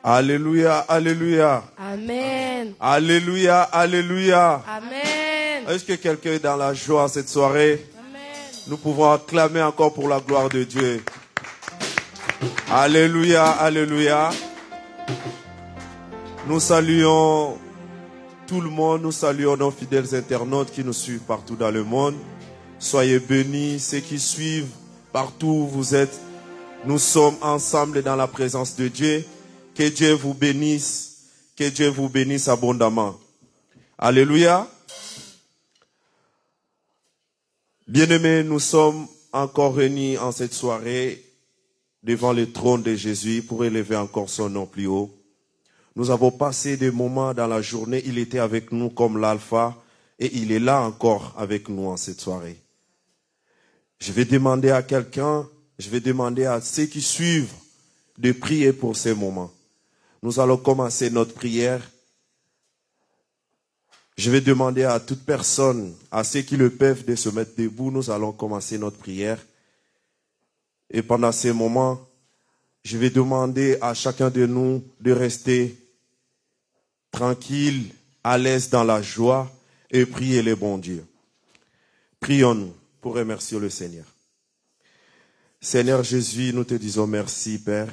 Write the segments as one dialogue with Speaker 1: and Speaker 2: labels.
Speaker 1: Alléluia, alléluia.
Speaker 2: Amen.
Speaker 1: Alléluia, alléluia.
Speaker 2: Amen.
Speaker 1: Est-ce que quelqu'un est dans la joie cette soirée?
Speaker 2: Amen.
Speaker 1: Nous pouvons acclamer encore pour la gloire de Dieu. Alléluia, alléluia. Nous saluons tout le monde, nous saluons nos fidèles internautes qui nous suivent partout dans le monde. Soyez bénis, ceux qui suivent partout où vous êtes. Nous sommes ensemble dans la présence de Dieu. Que Dieu vous bénisse. Que Dieu vous bénisse abondamment. Alléluia. Bien-aimés, nous sommes encore réunis en cette soirée devant le trône de Jésus pour élever encore son nom plus haut. Nous avons passé des moments dans la journée. Il était avec nous comme l'alpha et il est là encore avec nous en cette soirée. Je vais demander à quelqu'un, je vais demander à ceux qui suivent de prier pour ces moments. Nous allons commencer notre prière. Je vais demander à toute personne, à ceux qui le peuvent, de se mettre debout. Nous allons commencer notre prière. Et pendant ces moments, je vais demander à chacun de nous de rester tranquille, à l'aise dans la joie et prier le bon Dieu. Prions-nous pour remercier le Seigneur. Seigneur Jésus, nous te disons merci, Père.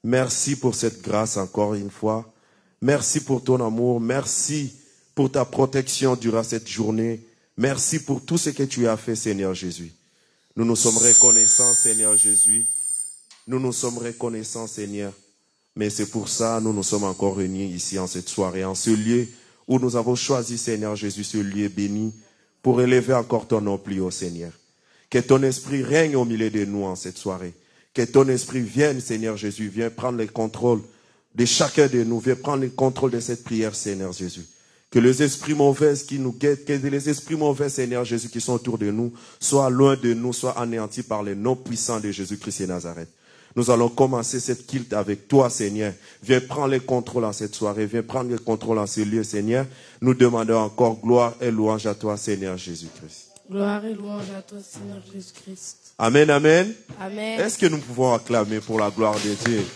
Speaker 1: Merci pour cette grâce encore une fois. Merci pour ton amour. Merci pour ta protection durant cette journée. Merci pour tout ce que tu as fait, Seigneur Jésus. Nous nous sommes reconnaissants, Seigneur Jésus. Nous nous sommes reconnaissants, Seigneur. Mais c'est pour ça, nous nous sommes encore réunis ici en cette soirée, en ce lieu où nous avons choisi, Seigneur Jésus, ce lieu béni, pour élever encore ton nom plus haut, Seigneur. Que ton esprit règne au milieu de nous en cette soirée. Que ton esprit vienne, Seigneur Jésus, viens prendre le contrôle de chacun de nous, viens prendre le contrôle de cette prière, Seigneur Jésus. Que les esprits mauvais qui nous guettent, que les esprits mauvais, Seigneur Jésus, qui sont autour de nous, soient loin de nous, soient anéantis par le nom puissant de Jésus-Christ et Nazareth. Nous allons commencer cette culte avec toi, Seigneur. Viens prendre le contrôle en cette soirée, viens prendre le contrôle en ce lieu, Seigneur. Nous demandons encore gloire et louange à toi, Seigneur Jésus-Christ.
Speaker 2: Gloire et louange à toi, Seigneur Jésus-Christ.
Speaker 1: Amen, amen.
Speaker 2: Amen.
Speaker 1: Est-ce que nous pouvons acclamer pour la gloire de Dieu?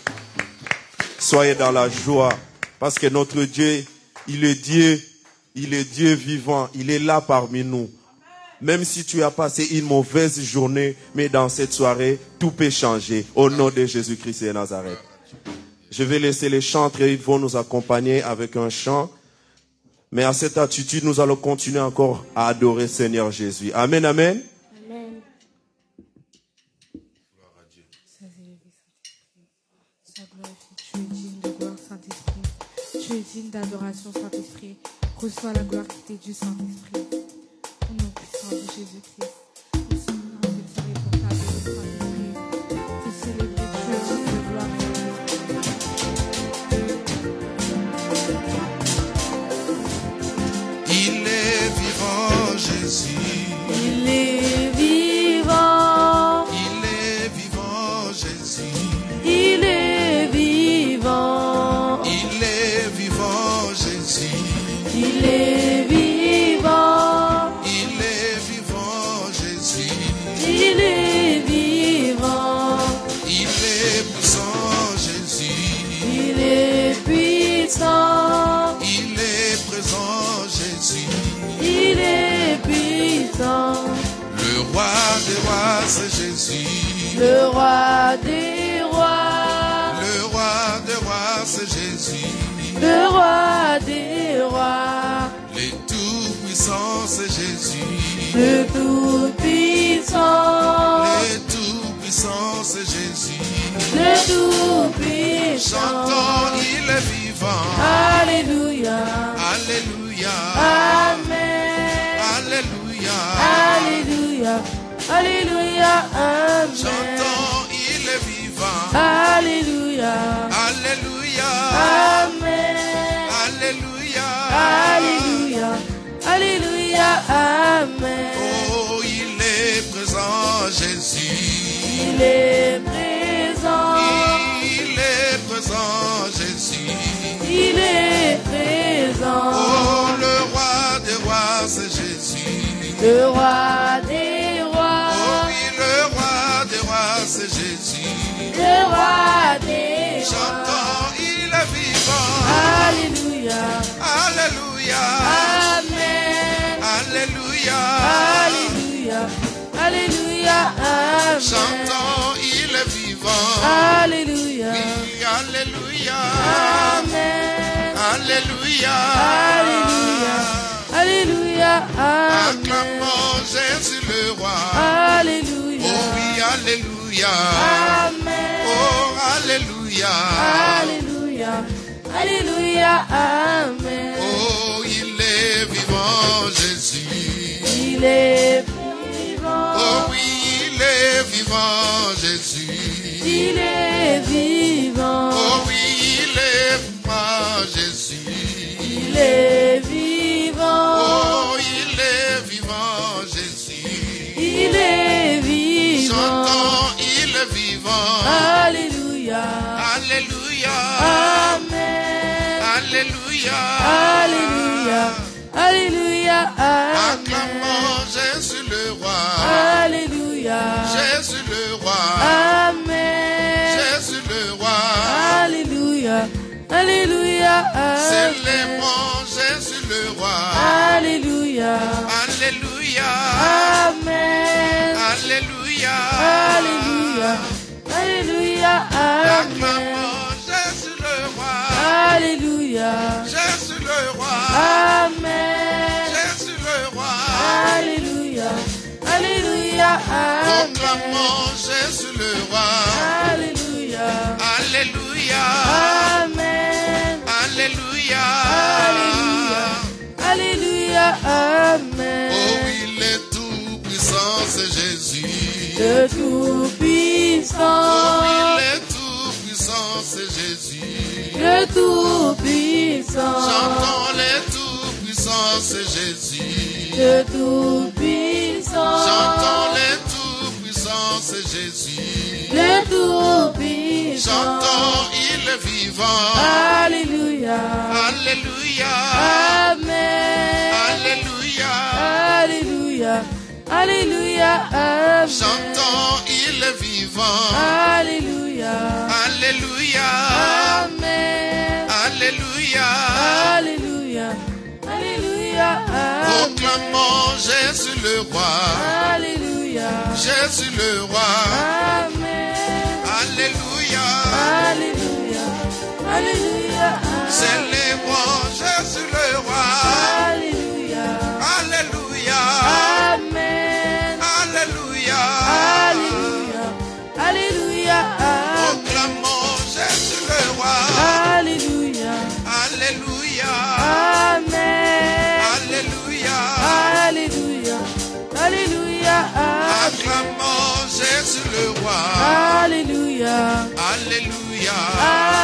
Speaker 1: Soyez dans la joie, parce que notre Dieu, il est Dieu vivant, il est là parmi nous. Même si tu as passé une mauvaise journée, mais dans cette soirée, tout peut changer. Au nom de Jésus-Christ et Nazareth. Je vais laisser les chantres et ils vont nous accompagner avec un chant. Mais à cette attitude, nous allons continuer encore à adorer Seigneur Jésus. Amen, amen.
Speaker 2: Amen.
Speaker 3: Gloire à Dieu. Sois glorifié. Tu es digne de gloire, Saint-Esprit. Tu es digne d'adoration, Saint-Esprit. Reçois la gloire qui t'est due, Saint-Esprit. Au nom puissant de Jésus-Christ. Nous sommes là en cette soirée pour t'adorer, Saint-Esprit. Te célébrer, tu es digne de gloire, Saint-Esprit.
Speaker 4: Il est vivant, Jésus.
Speaker 2: Il est vivant.
Speaker 4: Il est vivant, Jésus.
Speaker 2: Il est vivant.
Speaker 4: Il est vivant, Jésus.
Speaker 2: Il est vivant.
Speaker 4: Il est vivant, Jésus.
Speaker 2: Il est vivant.
Speaker 4: Il est puissant, Jésus.
Speaker 2: Il est puissant.
Speaker 4: Il est présent, Jésus.
Speaker 2: Il est puissant.
Speaker 4: Le roi des rois, c'est Jésus.
Speaker 2: Le roi des rois.
Speaker 4: Le roi des rois, c'est Jésus.
Speaker 2: Le roi des rois.
Speaker 4: Le tout-puissant, c'est Jésus.
Speaker 2: Le tout-puissant.
Speaker 4: Le tout-puissant, c'est Jésus.
Speaker 2: Le tout-puissant.
Speaker 4: Chantons, il est vivant.
Speaker 2: Alléluia.
Speaker 4: Alléluia.
Speaker 2: Amen.
Speaker 4: Alléluia.
Speaker 2: Alléluia. Alléluia. Amen.
Speaker 4: Chantons, il est vivant.
Speaker 2: Alléluia.
Speaker 4: Alléluia.
Speaker 2: Amen.
Speaker 4: Alléluia.
Speaker 2: Alléluia. Alléluia. Amen.
Speaker 4: Oh, il est présent, Jésus.
Speaker 2: Il est présent.
Speaker 4: Il est présent, Jésus.
Speaker 2: Il est présent.
Speaker 4: Oh, le roi des rois, c'est Jésus.
Speaker 2: Le roi des rois.
Speaker 4: Oh oui, le roi des rois, c'est Jésus.
Speaker 2: Le roi des rois.
Speaker 4: Chantons, il Chantons, il est vivant.
Speaker 2: Alléluia.
Speaker 4: Oui, alléluia.
Speaker 2: Amen.
Speaker 4: Alléluia.
Speaker 2: Alléluia. Alléluia. Amen.
Speaker 4: Acclamons Jésus le roi.
Speaker 2: Alléluia.
Speaker 4: Oh oui, alléluia.
Speaker 2: Amen.
Speaker 4: Oh, alléluia.
Speaker 2: Alléluia. Alléluia. Amen.
Speaker 4: Oh, il est vivant, Jésus.
Speaker 2: Il est vivant.
Speaker 4: Oh oui, il est vivant, Jésus.
Speaker 2: Il est vivant.
Speaker 4: Oh oui, il est vivant, Jésus.
Speaker 2: Il est vivant.
Speaker 4: Oh, il est vivant, Jésus.
Speaker 2: Il est vivant.
Speaker 4: Chantons, il est vivant.
Speaker 2: Alléluia.
Speaker 4: Alléluia.
Speaker 2: Amen.
Speaker 4: Alléluia.
Speaker 2: Alléluia. Alléluia. Amen.
Speaker 4: Acclamons Jésus le roi.
Speaker 2: Alléluia.
Speaker 4: Jésus le roi.
Speaker 2: Amen.
Speaker 4: Jésus le roi.
Speaker 2: Alléluia. Alléluia.
Speaker 4: Célébrons Jésus le roi.
Speaker 2: Alléluia.
Speaker 4: Alléluia.
Speaker 2: Amen.
Speaker 4: Alléluia.
Speaker 2: Alléluia. Alléluia. Amen.
Speaker 4: Acclamons Jésus le roi.
Speaker 2: Alléluia.
Speaker 4: Jésus le roi.
Speaker 2: Amen.
Speaker 4: Jésus le roi.
Speaker 2: Alléluia. Alléluia. Amen.
Speaker 4: Proclamons Jésus le roi.
Speaker 2: Alléluia.
Speaker 4: Alléluia.
Speaker 2: Amen.
Speaker 4: Alléluia.
Speaker 2: Alléluia. Alléluia. Amen.
Speaker 4: Oh, il est tout puissant, c'est Jésus.
Speaker 2: Le Tout-Puissant.
Speaker 4: Oh, il est tout puissant, c'est Jésus.
Speaker 2: Le Tout-Puissant.
Speaker 4: Chantons les tout puissants, c'est Jésus.
Speaker 2: Le Tout-Puissant.
Speaker 4: Chantons les tout puissants, c'est Jésus.
Speaker 2: Le Tout-Puissant.
Speaker 4: Chantons, il est vivant.
Speaker 2: Alléluia.
Speaker 4: Alléluia.
Speaker 2: Amen.
Speaker 4: Alléluia.
Speaker 2: Alléluia. Alléluia. Amen.
Speaker 4: Chantons, il est vivant.
Speaker 2: Alléluia.
Speaker 4: Alléluia.
Speaker 2: Amen.
Speaker 4: Alléluia.
Speaker 2: Alléluia. Alléluia. Amen.
Speaker 4: Proclamons Jésus le roi.
Speaker 2: Alléluia.
Speaker 4: Jésus le roi.
Speaker 2: Amen.
Speaker 4: Alléluia.
Speaker 2: Alléluia. Alléluia.
Speaker 4: Célébrons Jésus le roi.
Speaker 2: Alléluia.
Speaker 4: Alléluia.
Speaker 2: Amen.
Speaker 4: Alléluia.
Speaker 2: Alléluia. Alléluia.
Speaker 4: Proclamons Jésus le roi.
Speaker 2: Alléluia.
Speaker 4: Alléluia.
Speaker 2: Amen.
Speaker 4: Alléluia.
Speaker 2: Alléluia. Alléluia.
Speaker 4: Acclamons Jésus le roi.
Speaker 2: Alléluia.
Speaker 4: Alléluia.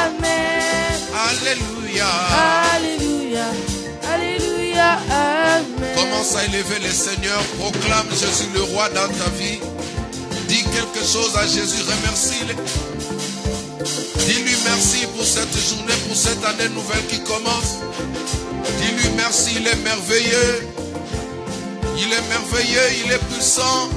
Speaker 2: Amen.
Speaker 4: Alléluia.
Speaker 2: Alléluia. Alléluia. Amen.
Speaker 4: Commence à élever le Seigneur. Proclame Jésus le roi dans ta vie. Dis quelque chose à Jésus. Remercie-le. Dis-lui merci pour cette journée, pour cette année nouvelle qui commence. Dis-lui merci, il est merveilleux. Il est merveilleux, il est puissant.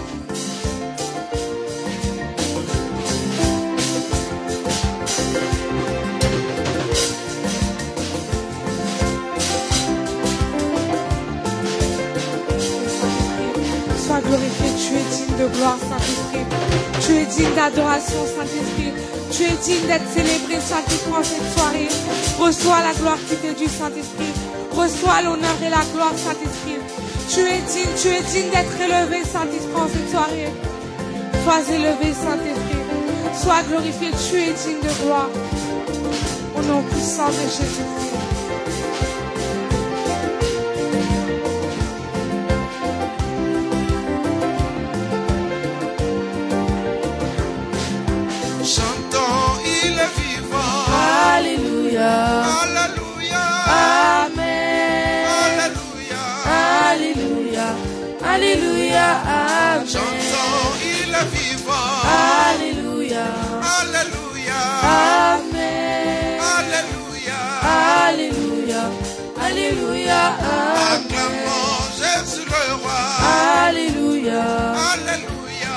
Speaker 3: Sois glorifié, tu es digne de gloire, Saint-Esprit. Tu es digne d'adoration, Saint-Esprit. Tu es digne d'être célébré, Saint-Esprit, en cette soirée. Reçois la gloire qui t'est due, Saint-Esprit. Reçois l'honneur et la gloire, Saint-Esprit. Tu es digne d'être élevé, Saint-Esprit, en cette soirée. Sois élevé, Saint-Esprit. Sois glorifié, tu es digne de gloire. Au nom puissant de Jésus-Christ.
Speaker 4: Chantons, il est vivant.
Speaker 2: Alléluia.
Speaker 4: Alléluia.
Speaker 2: Amen.
Speaker 4: Alléluia.
Speaker 2: Alléluia. Alléluia. Amen.
Speaker 4: Chantons, il est vivant.
Speaker 2: Alléluia.
Speaker 4: Alléluia.
Speaker 2: Amen.
Speaker 4: Alléluia.
Speaker 2: Alléluia. Alléluia. Amen.
Speaker 4: Acclamons Jésus le roi.
Speaker 2: Alléluia.
Speaker 4: Alléluia.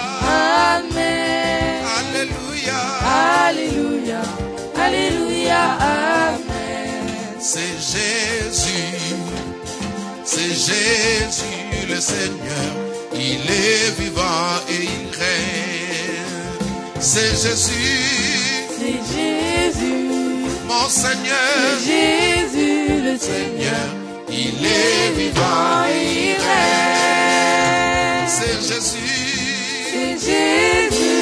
Speaker 2: Amen.
Speaker 4: Alléluia.
Speaker 2: Alléluia. Alléluia. Amen.
Speaker 4: C'est Jésus le Seigneur. Il est vivant et il règne. C'est Jésus,
Speaker 2: C'est Jésus,
Speaker 4: mon Seigneur.
Speaker 2: Jésus le Seigneur.
Speaker 4: Il est vivant et il règne. C'est Jésus,
Speaker 2: C'est Jésus,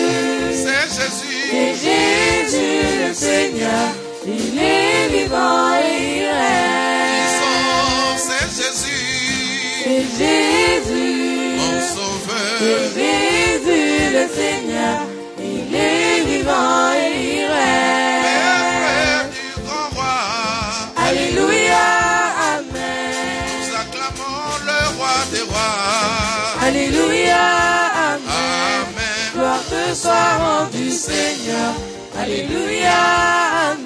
Speaker 4: c'est Jésus.
Speaker 2: c'est Jésus le Seigneur. Il est vivant et il règne.
Speaker 4: C'est Jésus,
Speaker 2: C'est Jésus,
Speaker 4: mon
Speaker 2: c'est
Speaker 4: Sauveur.
Speaker 2: Jésus le Seigneur. Il est vivant et il règne.
Speaker 4: Frère du grand roi,
Speaker 2: Alléluia, Amen.
Speaker 4: nous acclamons le roi des rois.
Speaker 2: Alléluia, Amen.
Speaker 4: Amen,
Speaker 2: Gloire te soit rendue, Seigneur. Alléluia, Amen.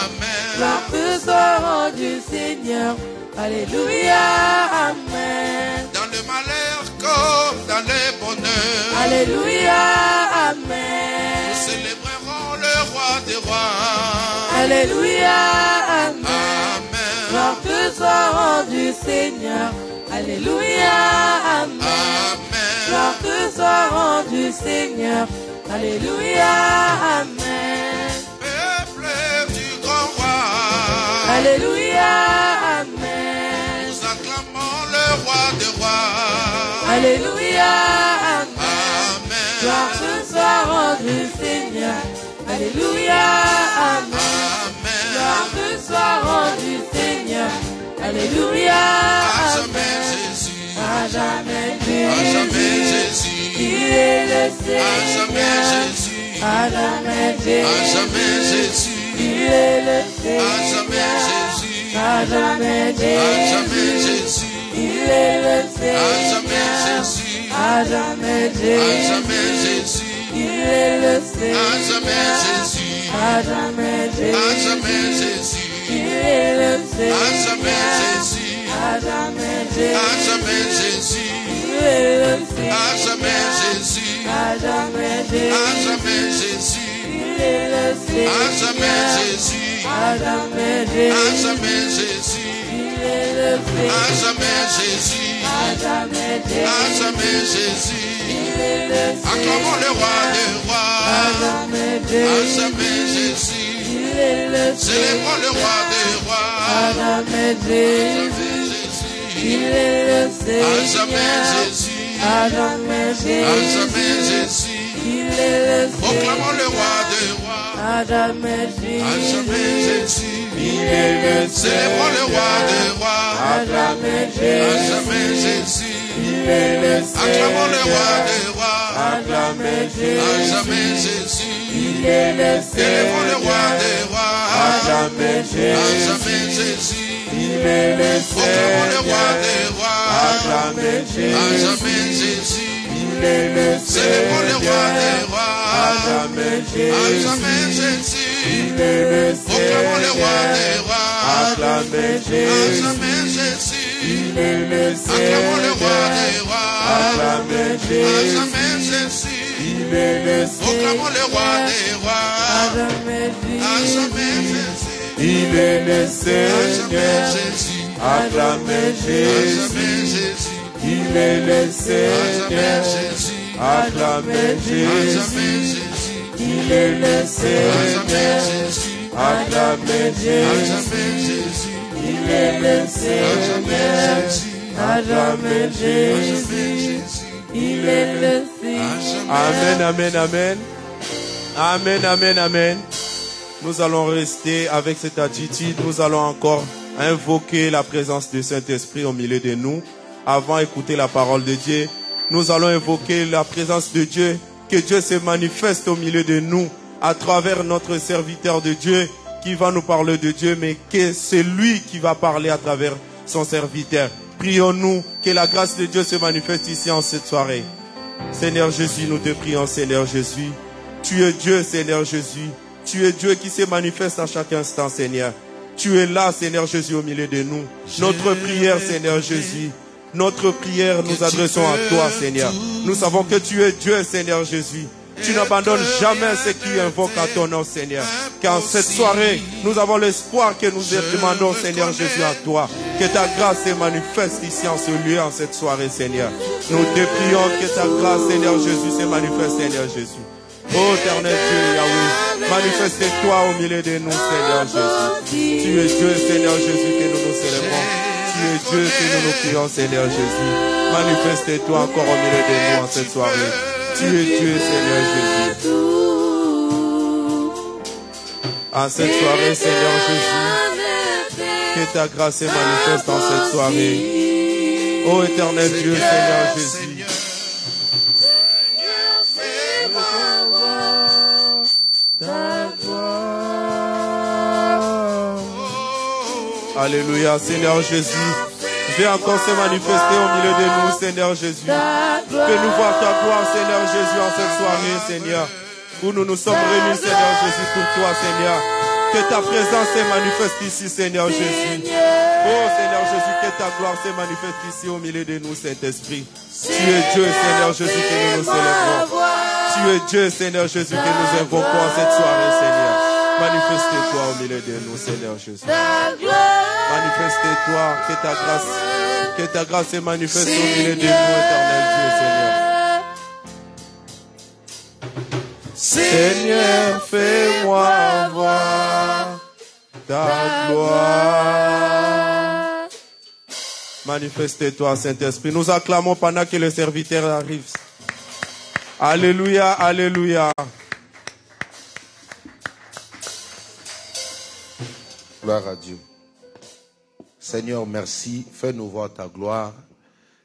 Speaker 4: amen.
Speaker 2: Gloire te soit rendue, Seigneur. Alléluia, Amen.
Speaker 4: Dans le malheur comme dans le bonheur,
Speaker 2: Alléluia,
Speaker 4: nous
Speaker 2: Amen.
Speaker 4: célébrerons le roi des rois.
Speaker 2: Alléluia, Amen.
Speaker 4: Amen,
Speaker 2: Gloire te soit rendue, Seigneur. Alléluia, Amen.
Speaker 4: amen.
Speaker 2: Gloire te soit rendue, Seigneur. Alléluia, Amen.
Speaker 4: Peuple du grand roi,
Speaker 2: Alléluia, Amen.
Speaker 4: nous acclamons le roi des rois.
Speaker 2: Alléluia, Amen.
Speaker 4: Amen,
Speaker 2: Gloire te soit rendue, Seigneur. Alléluia, Amen.
Speaker 4: amen.
Speaker 2: Gloire te soit rendue, Seigneur. Alléluia,
Speaker 4: À jamais
Speaker 2: Amen.
Speaker 4: Jésus,
Speaker 2: À jamais
Speaker 4: à jamais
Speaker 2: Jésus.
Speaker 4: Jésus,
Speaker 2: Il est le
Speaker 4: à jamais
Speaker 2: Seigneur.
Speaker 4: Jésus,
Speaker 2: À jamais
Speaker 4: à jamais
Speaker 2: Jésus.
Speaker 4: Jésus,
Speaker 2: Il est le
Speaker 4: à jamais
Speaker 2: Seigneur.
Speaker 4: Jésus,
Speaker 2: À jamais
Speaker 4: à jamais
Speaker 2: Jésus.
Speaker 4: Jésus,
Speaker 2: Il est le
Speaker 4: à jamais
Speaker 2: Seigneur.
Speaker 4: Jésus,
Speaker 2: À jamais
Speaker 4: à jamais
Speaker 2: Jésus.
Speaker 4: Jésus,
Speaker 2: Il est le
Speaker 4: à jamais
Speaker 2: Seigneur.
Speaker 4: Jésus,
Speaker 2: À jamais
Speaker 4: à jamais
Speaker 2: Jésus.
Speaker 4: Jésus,
Speaker 2: Il est le
Speaker 4: à jamais
Speaker 2: Seigneur.
Speaker 4: Jésus,
Speaker 2: À jamais
Speaker 4: à jamais
Speaker 2: Jésus.
Speaker 4: Jésus,
Speaker 2: Il est le
Speaker 4: à jamais
Speaker 2: Seigneur.
Speaker 4: Jésus,
Speaker 2: À jamais
Speaker 4: à jamais
Speaker 2: Jésus.
Speaker 4: Jésus,
Speaker 2: Il est le
Speaker 4: à jamais
Speaker 2: Seigneur.
Speaker 4: Jésus,
Speaker 2: À jamais
Speaker 4: à
Speaker 2: Jésus.
Speaker 4: jamais Jésus,
Speaker 2: Il est le
Speaker 4: à
Speaker 2: Seigneur.
Speaker 4: jamais Jésus,
Speaker 2: À jamais
Speaker 4: à
Speaker 2: Jésus.
Speaker 4: jamais Jésus.
Speaker 2: Il est le
Speaker 4: Acclamons le roi des
Speaker 2: À
Speaker 4: rois,
Speaker 2: jamais
Speaker 4: à
Speaker 2: Jésus.
Speaker 4: jamais Jésus.
Speaker 2: Il est le
Speaker 4: Célébrons le roi des
Speaker 2: À
Speaker 4: rois,
Speaker 2: jamais
Speaker 4: à
Speaker 2: Jésus.
Speaker 4: jamais Jésus,
Speaker 2: Il est le
Speaker 4: à jamais
Speaker 2: Seigneur.
Speaker 4: Jésus,
Speaker 2: À jamais
Speaker 4: à jamais
Speaker 2: Jésus.
Speaker 4: Jésus.
Speaker 2: Il est le
Speaker 4: Proclamons le roi
Speaker 2: Seigneur.
Speaker 4: des rois,
Speaker 2: À jamais
Speaker 4: à jamais
Speaker 2: Jésus.
Speaker 4: Jésus.
Speaker 2: Il est le
Speaker 4: Célébrons le roi des rois,
Speaker 2: À jamais
Speaker 4: à
Speaker 2: Jésus.
Speaker 4: jamais Jésus.
Speaker 2: Il est le
Speaker 4: Acclamons le roi
Speaker 2: Seigneur.
Speaker 4: des rois,
Speaker 2: À jamais
Speaker 4: à jamais
Speaker 2: Jésus.
Speaker 4: Jésus.
Speaker 2: Il est le
Speaker 4: Célébrons le roi
Speaker 2: Seigneur.
Speaker 4: des rois,
Speaker 2: À jamais
Speaker 4: à jamais
Speaker 2: Jésus.
Speaker 4: Jésus.
Speaker 2: Il est le
Speaker 4: Proclamons le roi
Speaker 2: Seigneur.
Speaker 4: des rois,
Speaker 2: À jamais
Speaker 4: à jamais
Speaker 2: Jésus.
Speaker 4: Jésus.
Speaker 2: Il est le
Speaker 4: Célébrons le roi des
Speaker 2: Seigneur.
Speaker 4: rois,
Speaker 2: À jamais
Speaker 4: à jamais
Speaker 2: Jésus.
Speaker 4: Jésus.
Speaker 2: Il est le
Speaker 4: Proclamons le roi des
Speaker 2: Seigneur.
Speaker 4: rois,
Speaker 2: À jamais
Speaker 4: à
Speaker 2: Jésus.
Speaker 4: jamais Jésus.
Speaker 2: Il est le
Speaker 4: Acclamons le roi
Speaker 2: Seigneur.
Speaker 4: des
Speaker 2: À
Speaker 4: rois,
Speaker 2: jamais
Speaker 4: à
Speaker 2: Jésus.
Speaker 4: jamais Jésus.
Speaker 2: Il est le
Speaker 4: Proclamons le roi
Speaker 2: Seigneur.
Speaker 4: des
Speaker 2: À
Speaker 4: rois,
Speaker 2: jamais
Speaker 4: à jamais
Speaker 2: Jésus.
Speaker 4: Jésus.
Speaker 2: Il est le
Speaker 4: À jamais
Speaker 2: Seigneur.
Speaker 4: Jésus,
Speaker 2: À jamais
Speaker 4: à jamais
Speaker 2: Jésus.
Speaker 4: Jésus.
Speaker 2: Il est le
Speaker 4: À jamais
Speaker 2: Seigneur.
Speaker 4: Jésus,
Speaker 2: À jamais
Speaker 4: à jamais
Speaker 2: Jésus.
Speaker 4: Jésus.
Speaker 2: Il est le
Speaker 4: À jamais
Speaker 2: Seigneur.
Speaker 4: Jésus,
Speaker 2: À jamais
Speaker 4: à
Speaker 2: Jésus.
Speaker 4: jamais Jésus.
Speaker 2: Il est le
Speaker 4: À jamais
Speaker 2: Seigneur.
Speaker 4: Jésus,
Speaker 2: À jamais
Speaker 4: à jamais
Speaker 2: Jésus.
Speaker 4: Jésus.
Speaker 2: Il est le
Speaker 4: À
Speaker 2: Seigneur.
Speaker 1: Amen, amen, amen. Amen, amen, amen. Nous allons rester avec cette attitude. Nous allons encore invoquer la présence du Saint-Esprit au milieu de nous. Avant d'écouter la parole de Dieu, nous allons invoquer la présence de Dieu. Que Dieu se manifeste au milieu de nous à travers notre serviteur de Dieu qui va nous parler de Dieu, mais que c'est lui qui va parler à travers son serviteur. Prions-nous que la grâce de Dieu se manifeste ici en cette soirée. Seigneur Jésus, nous te prions, Seigneur Jésus. Tu es Dieu, Seigneur Jésus. Tu es Dieu qui se manifeste à chaque instant, Seigneur. Tu es là, Seigneur Jésus, au milieu de nous. Notre prière, Seigneur Jésus. Notre prière, nous adressons à toi, Seigneur. Nous savons que tu es Dieu, Seigneur Jésus. Tu n'abandonnes jamais ceux qui invoquent à ton nom, Seigneur. Car cette soirée, nous avons l'espoir que nous demandons, Seigneur Jésus, à toi. Que ta grâce se manifeste ici en ce lieu, en cette soirée, Seigneur. Nous te prions que ta grâce, Seigneur Jésus, se manifeste, Seigneur Jésus. Ô éternel Dieu, Yahweh, manifeste-toi au milieu de nous, Seigneur Jésus. Tu es Dieu, Seigneur Jésus, que nous nous célébrons. Tu es Dieu que nous nous prions, Seigneur Jésus. Manifeste-toi encore au milieu de nous en cette soirée. Tu es Dieu, Seigneur Jésus. En cette soirée, Seigneur Jésus, que ta grâce se manifeste en cette soirée. Ô éternel Dieu, Seigneur Jésus. Alléluia, Seigneur Jésus. Viens encore se manifester au milieu de nous, Seigneur Jésus. Fais-nous voir ta gloire, Seigneur Jésus, en cette soirée, Seigneur. Où nous nous sommes réunis, Seigneur Jésus, pour toi, Seigneur. Que ta présence se manifeste ici, Seigneur Jésus. Oh, Seigneur Jésus, que ta gloire se manifeste ici au milieu de nous, Saint-Esprit. Tu es Dieu, Seigneur Jésus, que nous nous célébrons. Tu es Dieu, Seigneur Jésus, que nous invoquons en cette soirée, Seigneur. Manifeste-toi au milieu de nous, Seigneur Jésus. Manifeste-toi, que ta grâce se manifeste au milieu de nous, éternel Dieu, Seigneur. Seigneur, fais-moi voir ta gloire. Manifeste-toi, Saint-Esprit. Nous acclamons pendant que le serviteur arrive. Alléluia, alléluia.
Speaker 5: Gloire à Dieu. Seigneur, merci. Fais-nous voir ta gloire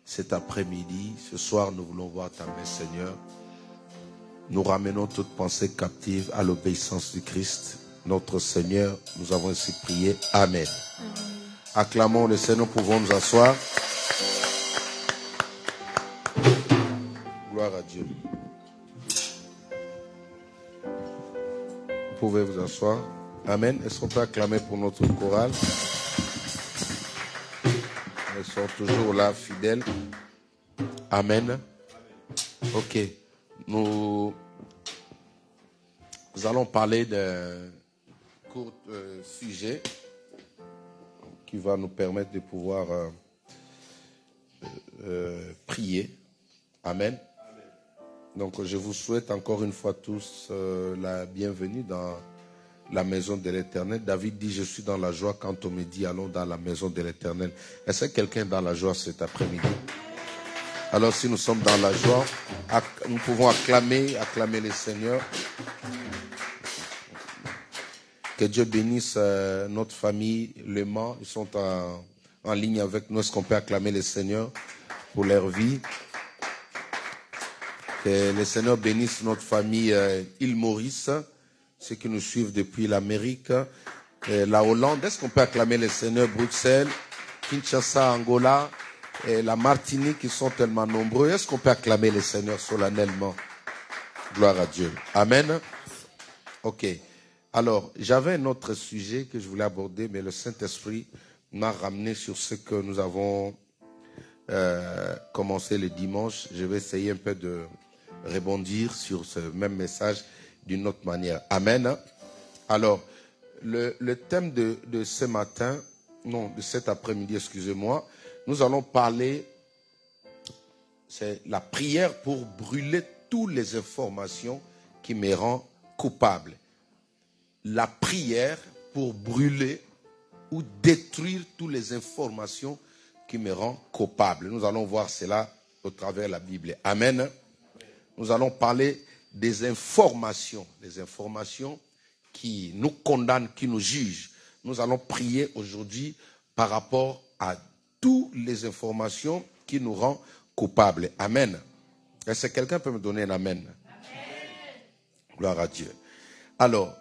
Speaker 5: cet après-midi. Ce soir, nous voulons voir ta main, Seigneur. Nous ramenons toute pensée captive à l'obéissance du Christ, notre Seigneur. Nous avons ainsi prié. Amen. Acclamons le Seigneur. Nous pouvons nous asseoir. Gloire à Dieu. Vous pouvez vous asseoir. Amen. Est-ce qu'on peut acclamer pour notre chorale? Elles sont toujours là, fidèles. Amen. Ok. Nous allons parler d'un court sujet qui va nous permettre de pouvoir prier. Amen. Donc, je vous souhaite encore une fois tous la bienvenue dans la maison de l'Éternel. David dit, je suis dans la joie quand on me dit, allons dans la maison de l'Éternel. Est-ce que quelqu'un est dans la joie cet après-midi? Alors, si nous sommes dans la joie, nous pouvons acclamer le Seigneur. Que Dieu bénisse notre famille, Le Mans. Ils sont en ligne avec nous. Est-ce qu'on peut acclamer le Seigneur pour leur vie? Que le Seigneur bénisse notre famille Île Maurice, ceux qui nous suivent depuis l'Amérique, la Hollande. Est-ce qu'on peut acclamer le Seigneur? Bruxelles, Kinshasa, Angola, et la Martinique, qui sont tellement nombreux. Est-ce qu'on peut acclamer le Seigneur solennellement? Gloire à Dieu. Amen. Ok. Alors, j'avais un autre sujet que je voulais aborder, mais le Saint-Esprit m'a ramené sur ce que nous avons commencé le dimanche. Je vais essayer un peu de rebondir sur ce même message d'une autre manière. Amen. Alors, le thème de ce matin, non, de cet après-midi, excusez-moi, nous allons parler, c'est la prière pour brûler toutes les informations qui me rendent coupable. La prière pour brûler ou détruire toutes les informations qui me rendent coupable. Nous allons voir cela au travers de la Bible. Amen. Nous allons parler des informations qui nous condamnent, qui nous jugent. Nous allons prier aujourd'hui par rapport à toutes les informations qui nous rendent coupables. Amen. Est-ce que quelqu'un peut me donner un amen? Amen. Gloire à Dieu. Alors,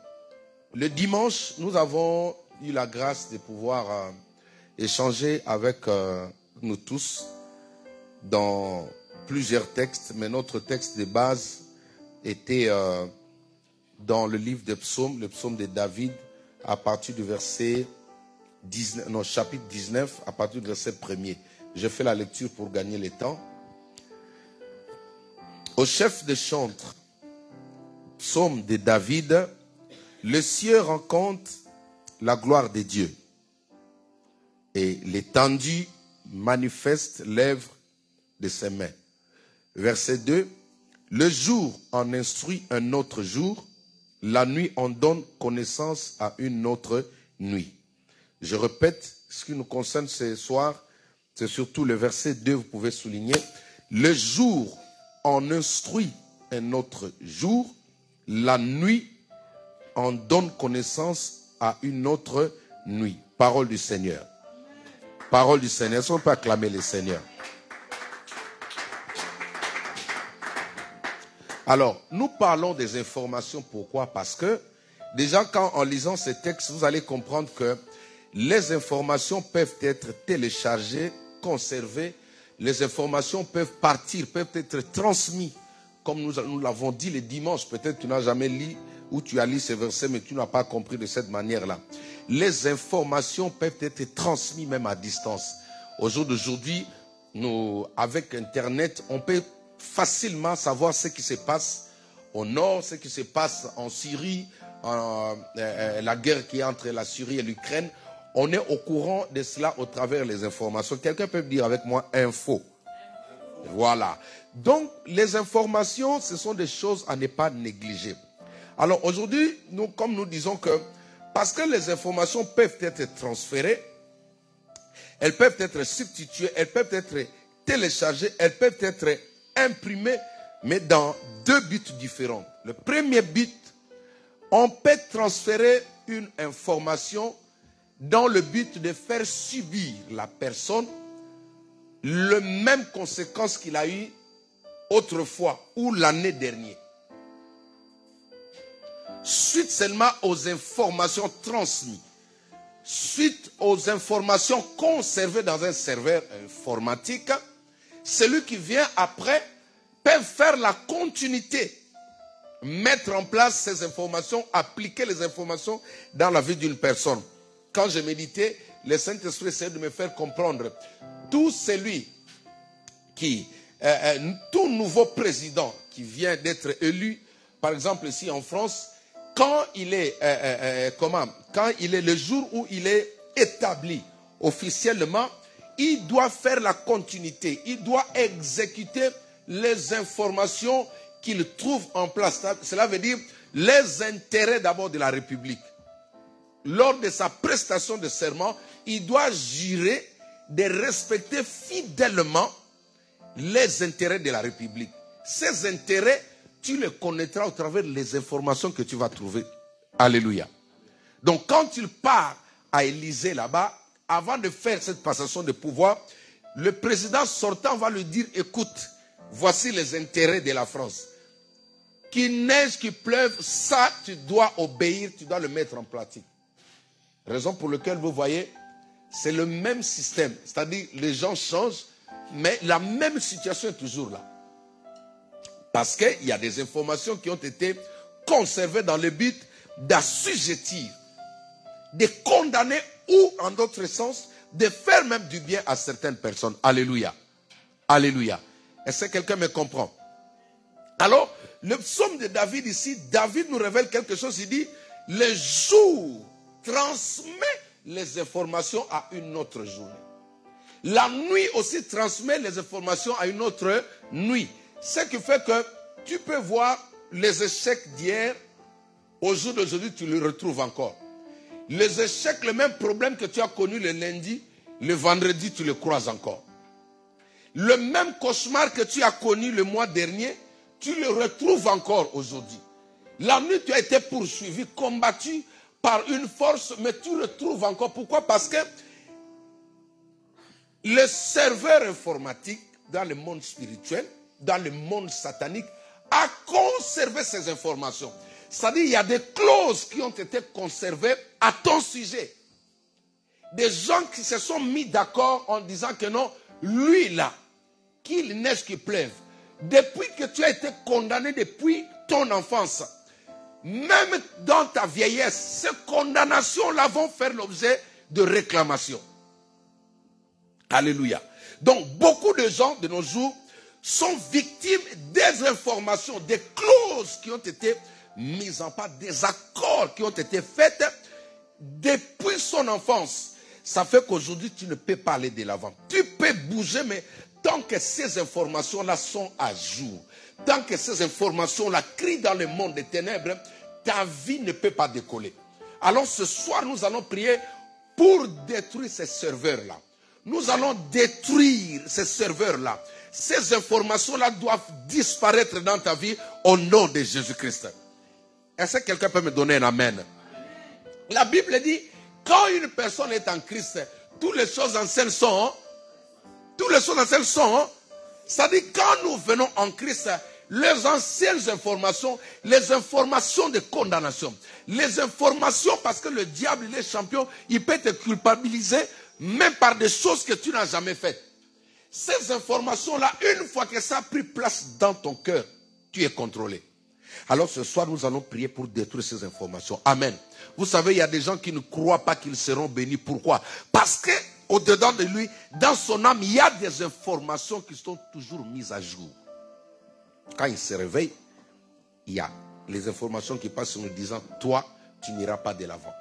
Speaker 5: le dimanche, nous avons eu la grâce de pouvoir échanger avec nous tous dans plusieurs textes, mais notre texte de base était dans le livre des psaumes, le psaume de David, à partir du verset 19, non, chapitre 19, à partir du verset 1er. Je fais la lecture pour gagner le temps. Au chef des chantres, psaume de David, le ciel rencontre la gloire de Dieu et l'étendue manifeste l'œuvre de ses mains. Verset 2, Le jour en instruit un autre jour, la nuit en donne connaissance à une autre nuit. Je répète, ce qui nous concerne ce soir, c'est surtout le verset 2, vous pouvez souligner. Le jour en instruit un autre jour, la nuit en donne connaissance à une autre nuit. Parole du Seigneur. Parole du Seigneur. Est-ce qu'on peut acclamer le Seigneur? Alors, nous parlons des informations. Pourquoi? Parce que, déjà, en lisant ces textes, vous allez comprendre que les informations peuvent être téléchargées, conservées. Les informations peuvent partir, peuvent être transmises. Comme nous l'avons dit le dimanche, peut-être tu n'as jamais lu ou tu as lu ces versets, mais tu n'as pas compris de cette manière-là. Les informations peuvent être transmises même à distance. Au jour d'aujourd'hui, avec Internet, on peut facilement savoir ce qui se passe au nord, ce qui se passe en Syrie, la guerre qui est entre la Syrie et l'Ukraine. On est au courant de cela au travers des informations. Quelqu'un peut me dire avec moi info. Voilà. Donc, les informations, ce sont des choses à ne pas négliger. Alors, aujourd'hui, comme nous disons que, parce que les informations peuvent être transférées, elles peuvent être substituées, elles peuvent être téléchargées, elles peuvent être imprimées, mais dans deux buts différents. Le premier but, on peut transférer une information dans le but de faire subir la personne les mêmes conséquences qu'il a eues autrefois ou l'année dernière. Suite seulement aux informations transmises, suite aux informations conservées dans un serveur informatique, celui qui vient après peut faire la continuité, mettre en place ces informations, appliquer les informations dans la vie d'une personne. Quand je méditais, le Saint-Esprit essayait de me faire comprendre tout celui qui, tout nouveau président qui vient d'être élu, par exemple ici en France, quand il est, quand il est le jour où il est établi officiellement, il doit faire la continuité, il doit exécuter les informations qu'il trouve en place. Cela veut dire les intérêts d'abord de la République. Lors de sa prestation de serment, il doit jurer de respecter fidèlement les intérêts de la République. Ces intérêts, tu les connaîtras au travers des informations que tu vas trouver. Alléluia. Donc quand il part à Élysée là-bas, avant de faire cette passation de pouvoir, le président sortant va lui dire, écoute, voici les intérêts de la France. Qu'il neige, qu'il pleuve, ça tu dois obéir, tu dois le mettre en pratique. Raison pour laquelle vous voyez, c'est le même système. C'est-à-dire, les gens changent, mais la même situation est toujours là. Parce qu'il y a des informations qui ont été conservées dans le but d'assujettir, de condamner ou, en d'autres sens, de faire même du bien à certaines personnes. Alléluia. Alléluia. Est-ce que quelqu'un me comprend? Alors, le psaume de David ici, David nous révèle quelque chose. Il dit, le jour transmet les informations à une autre journée. La nuit aussi transmet les informations à une autre nuit. Ce qui fait que tu peux voir les échecs d'hier, au jour d'aujourd'hui, tu les retrouves encore. Les échecs, le même problème que tu as connu le lundi, le vendredi, tu le croises encore. Le même cauchemar que tu as connu le mois dernier, tu le retrouves encore aujourd'hui. La nuit, tu as été poursuivi, combattu par une force, mais tu le retrouves encore. Pourquoi? Parce que le serveur informatique, dans le monde spirituel, dans le monde satanique, a conservé ces informations. C'est-à-dire, il y a des clauses qui ont été conservées à ton sujet. Des gens qui se sont mis d'accord en disant que non, lui là, qu'il neige, qu'il pleuve, depuis que tu as été condamné depuis ton enfance, même dans ta vieillesse, ces condamnations-là vont faire l'objet de réclamations. Alléluia. Donc, beaucoup de gens de nos jours sont victimes des informations, des clauses qui ont été mises en place, des accords qui ont été faits depuis son enfance. Ça fait qu'aujourd'hui, tu ne peux pas aller de l'avant. Tu peux bouger, mais tant que ces informations-là sont à jour, tant que ces informations-là crient dans le monde des ténèbres, ta vie ne peut pas décoller. Alors ce soir, nous allons prier pour détruire ces serveurs-là. Nous allons détruire ces serveurs-là. Ces informations-là doivent disparaître dans ta vie au nom de Jésus-Christ. Est-ce que quelqu'un peut me donner un amen? La Bible dit, quand une personne est en Christ, toutes les choses anciennes sont. Toutes les choses anciennes sont. C'est-à-dire, quand nous venons en Christ, les anciennes informations, les informations de condamnation, les informations, parce que le diable, il est champion, il peut te culpabiliser, même par des choses que tu n'as jamais faites. Ces informations-là, une fois que ça a pris place dans ton cœur, tu es contrôlé. Alors ce soir, nous allons prier pour détruire ces informations. Amen. Vous savez, il y a des gens qui ne croient pas qu'ils seront bénis. Pourquoi? Parce que au-dedans de lui, dans son âme, il y a des informations qui sont toujours mises à jour. Quand il se réveille, il y a les informations qui passent en lui disant, toi, tu n'iras pas de l'avant.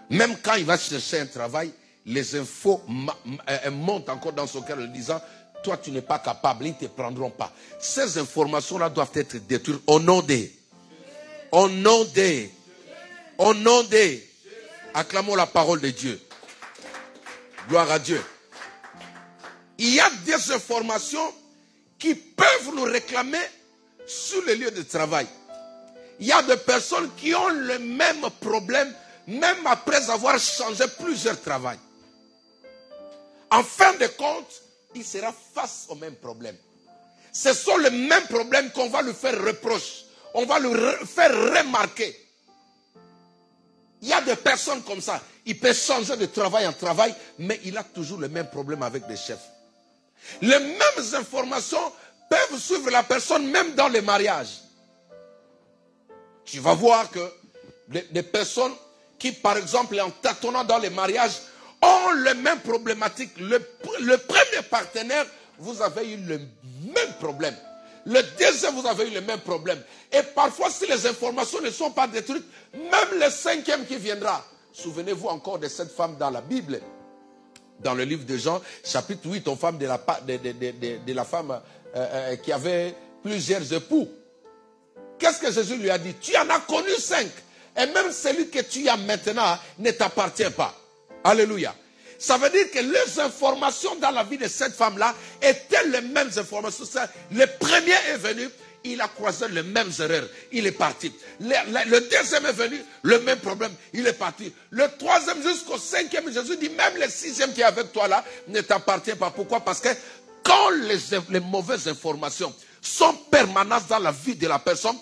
Speaker 5: Même quand il va chercher un travail, les infos montent encore dans son cœur en lui disant, toi, tu n'es pas capable, ils ne te prendront pas. Ces informations-là doivent être détruites au nom des. Au nom des. Au nom des. Acclamons la parole de Dieu. Gloire à Dieu. Il y a des informations qui peuvent nous réclamer sur les lieux de travail. Il y a des personnes qui ont le même problème, même après avoir changé plusieurs travails. En fin de compte, il sera face au même problème. Ce sont les mêmes problèmes qu'on va lui faire reproche. On va lui faire remarquer. Il y a des personnes comme ça. Il peut changer de travail en travail, mais il a toujours le même problème avec des chefs. Les mêmes informations peuvent suivre la personne même dans les mariages. Tu vas voir que des personnes qui, par exemple, en tâtonnant dans les mariages, ont les mêmes problématiques. Le premier partenaire, vous avez eu le même problème. Le deuxième, vous avez eu le même problème. Et parfois, si les informations ne sont pas détruites, même le cinquième qui viendra. Souvenez-vous encore de cette femme dans la Bible. Dans le livre de Jean, chapitre 8, on parle de la femme qui avait plusieurs époux. Qu'est-ce que Jésus lui a dit? Tu en as connu 5. Et même celui que tu as maintenant ne t'appartient pas. Alléluia. Ça veut dire que les informations dans la vie de cette femme-là étaient les mêmes informations. Le premier est venu, il a croisé les mêmes erreurs, il est parti. Le deuxième est venu, le même problème, il est parti. Le troisième jusqu'au cinquième, Jésus dit, même le sixième qui est avec toi là ne t'appartient pas. Pourquoi? Parce que quand les mauvaises informations sont permanentes dans la vie de la personne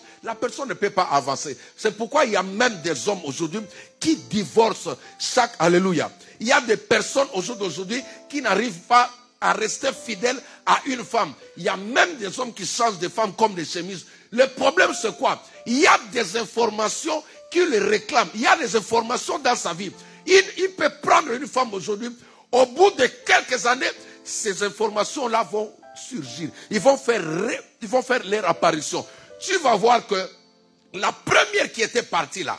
Speaker 5: ne peut pas avancer. C'est pourquoi il y a même des hommes aujourd'hui qui divorcent chaque... Alléluia. Il y a des personnes aujourd'hui qui n'arrivent pas à rester fidèles à une femme. Il y a même des hommes qui changent de femmes comme des chemises. Le problème c'est quoi? Il y a des informations qui le réclament. Il y a des informations dans sa vie. Il peut prendre une femme aujourd'hui. Au bout de quelques années, ces informations-là vont surgir. Ils vont faire leur apparition. Tu vas voir que la première qui était partie là,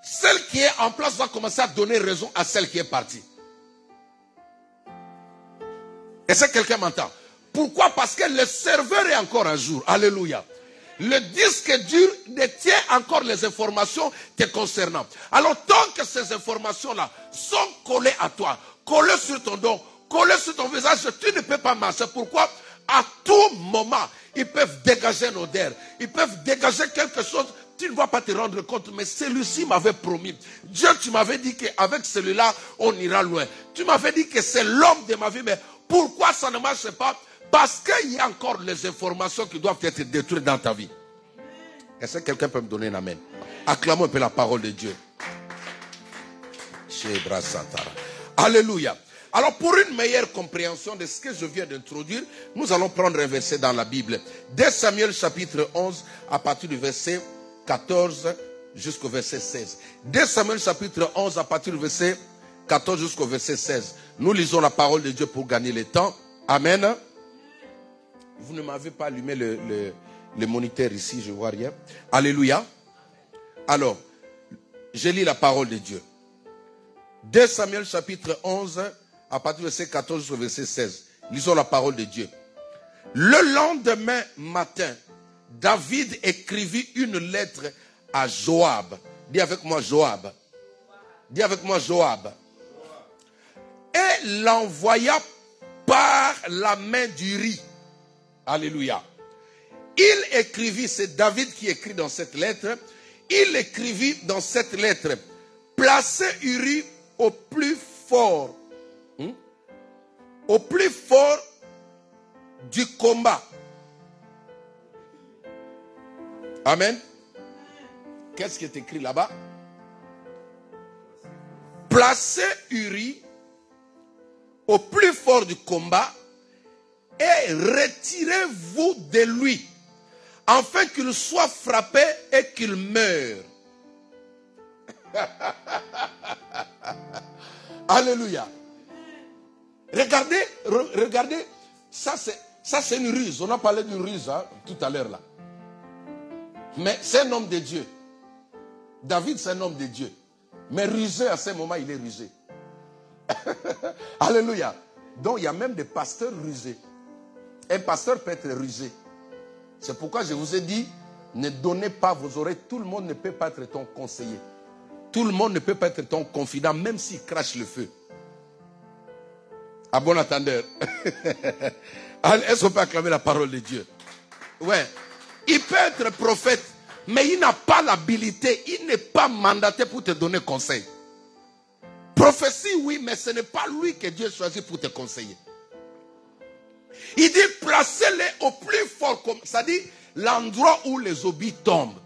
Speaker 5: celle qui est en place va commencer à donner raison à celle qui est partie. Est-ce que quelqu'un m'entend? Pourquoi? Parce que le serveur est encore un jour. Alléluia. Le disque dur détient encore les informations te concernant. Alors tant que ces informations-là sont collées à toi, collées sur ton dos, collées sur ton visage, tu ne peux pas marcher. Pourquoi? À tout moment, ils peuvent dégager une odeur. Ils peuvent dégager quelque chose. Tu ne vas pas te rendre compte. Mais celui-ci m'avait promis. Dieu, tu m'avais dit qu'avec celui-là, on ira loin. Tu m'avais dit que c'est l'homme de ma vie. Mais pourquoi ça ne marche pas? Parce qu'il y a encore les informations qui doivent être détruites dans ta vie. Est-ce que quelqu'un peut me donner un amen? Acclamons un peu la parole de Dieu. Alléluia. Alors, pour une meilleure compréhension de ce que je viens d'introduire, nous allons prendre un verset dans la Bible. 2 Samuel chapitre 11, à partir du verset 14 jusqu'au verset 16. 2 Samuel chapitre 11, à partir du verset 14 jusqu'au verset 16. Nous lisons la parole de Dieu pour gagner le temps. Amen. Vous ne m'avez pas allumé le moniteur ici, je ne vois rien. Alléluia. Alors, je lis la parole de Dieu. 2 Samuel chapitre 11, à partir du verset 14 jusqu'au verset 16. Lisons la parole de Dieu. Le lendemain matin, David écrivit une lettre à Joab. Dis avec moi Joab. Dis avec moi Joab. Et l'envoya par la main d'Uri. Alléluia. Il écrivit, c'est David qui écrit dans cette lettre, il écrivit dans cette lettre, placez Uri au plus fort du combat. Amen. Qu'est-ce qui est écrit là-bas? Placez Uri au plus fort du combat et retirez-vous de lui, afin qu'il soit frappé et qu'il meure. Alléluia. Regardez, ça c'est une ruse. On a parlé d'une ruse tout à l'heure là. Mais c'est un homme de Dieu. David c'est un homme de Dieu. Mais rusé à ce moment, il est rusé. Alléluia. Donc il y a même des pasteurs rusés. Un pasteur peut être rusé. C'est pourquoi je vous ai dit, ne donnez pas vos oreilles. Tout le monde ne peut pas être ton conseiller. Tout le monde ne peut pas être ton confident, même s'il crache le feu. À bon entendeur. Est-ce qu'on peut acclamer la parole de Dieu? Ouais. Il peut être prophète, mais il n'a pas l'habilité, il n'est pas mandaté pour te donner conseil. Prophétie, oui, mais ce n'est pas lui que Dieu choisit pour te conseiller. Il dit, placez-les au plus fort, c'est-à-dire l'endroit où les obus tombent,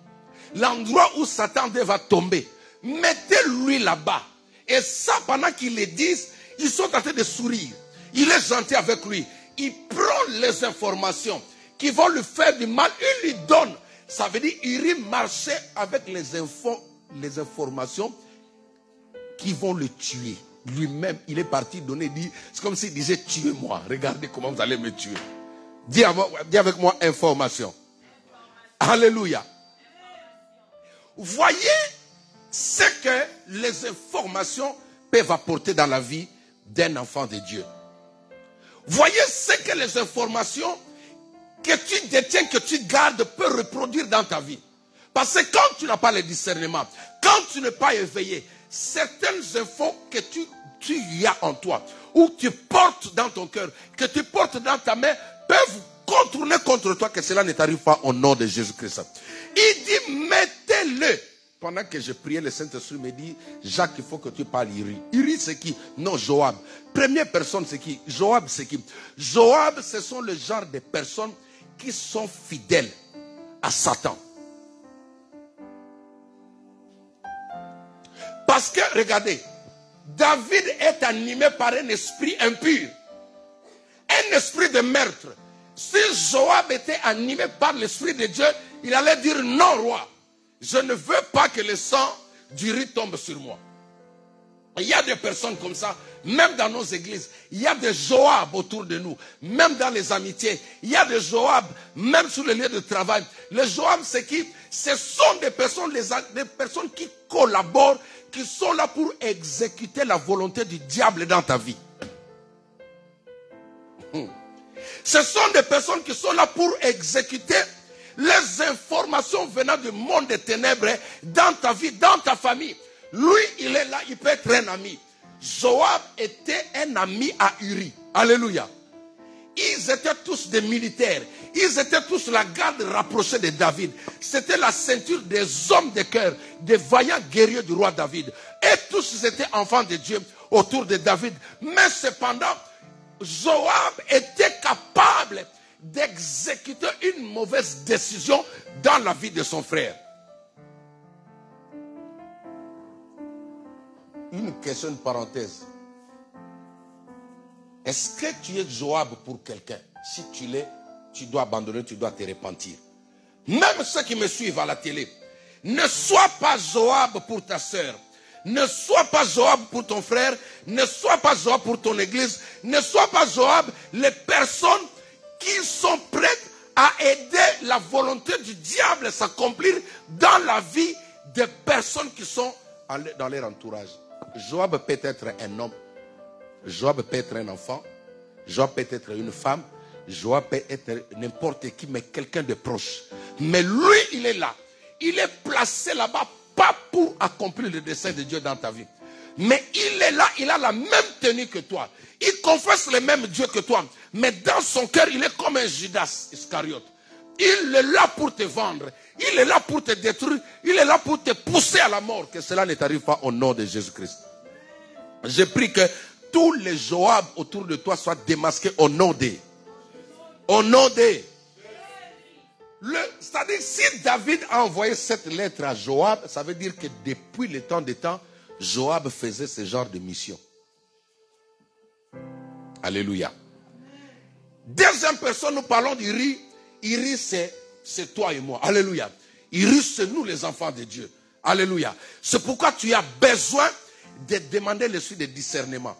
Speaker 5: l'endroit où Satan va tomber. Mettez-lui là-bas. Et ça, pendant qu'ils le disent, ils sont en train de sourire. Il est gentil avec lui. Il prend les informations qui vont lui faire du mal. Il lui donne. Ça veut dire qu'il marchait avec les informations qui vont le tuer. Lui-même, il est parti donner, c'est comme s'il disait, tuez-moi. Regardez comment vous allez me tuer. Dis avec moi, information. Alléluia. Voyez ce que les informations peuvent apporter dans la vie d'un enfant de Dieu. Voyez ce que les informations que tu détiens, que tu gardes, peuvent reproduire dans ta vie. Parce que quand tu n'as pas le discernement, quand tu n'es pas éveillé, certaines infos que tu y as en toi, ou tu portes dans ton cœur, que tu portes dans ta main, peuvent contourner contre toi, que cela ne t'arrive pas au nom de Jésus-Christ. Il dit, mettez-le. Pendant que je priais, le Saint-Esprit me dit, Jacques, il faut que tu parles Uri. Uri, c'est qui? Non, Joab. Première personne, c'est qui? Joab, c'est qui? Joab, ce sont le genre de personnes qui sont fidèles à Satan. Parce que, regardez, David est animé par un esprit impur. Un esprit de meurtre. Si Joab était animé par l'esprit de Dieu, il allait dire non, roi. Je ne veux pas que le sang d'Uri tombe sur moi. Il y a des personnes comme ça, même dans nos églises. Il y a des Joab autour de nous, même dans les amitiés. Il y a des Joab, même sur les lieux de travail. Les Joab, c'est qui? Ce sont des personnes qui collaborent, qui sont là pour exécuter la volonté du diable dans ta vie. Ce sont des personnes qui sont là pour exécuter les informations venant du monde des ténèbres dans ta vie, dans ta famille. Lui, il est là, il peut être un ami. Joab était un ami à Uri. Alléluia. Ils étaient tous des militaires. Ils étaient tous la garde rapprochée de David. C'était la ceinture des hommes de cœur, des vaillants guerriers du roi David. Et tous étaient enfants de Dieu autour de David. Mais cependant, Joab était capable d'exécuter une mauvaise décision dans la vie de son frère. Une question de parenthèse. Est-ce que tu es Joab pour quelqu'un? Si tu l'es, tu dois abandonner, tu dois te repentir. Même ceux qui me suivent à la télé, ne sois pas Joab pour ta soeur. Ne sois pas Joab pour ton frère. Ne sois pas Joab pour ton église. Ne sois pas Joab les personnes qui sont prêtes à aider la volonté du diable à s'accomplir dans la vie des personnes qui sont dans leur entourage. Joab peut être un homme. Joab peut être un enfant. Joab peut être une femme. Joab peut être n'importe qui, mais quelqu'un de proche. Mais lui, il est là. Il est placé là-bas, pas pour accomplir le dessein de Dieu dans ta vie. Mais il est là, il a la même tenue que toi. Il confesse le même Dieu que toi. Mais dans son cœur, il est comme un Judas Iscariote. Il est là pour te vendre. Il est là pour te détruire. Il est là pour te pousser à la mort. Que cela ne t'arrive pas au nom de Jésus-Christ. Je prie que tous les Joab autour de toi soient démasqués au nom des. Au nom des. C'est-à-dire, si David a envoyé cette lettre à Joab, ça veut dire que depuis le temps des temps, Joab faisait ce genre de mission. Alléluia. Deuxième personne, nous parlons d'Uri. Uri, c'est toi et moi. Alléluia. Uri, c'est nous les enfants de Dieu. Alléluia. C'est pourquoi tu as besoin de demander le suite de discernement.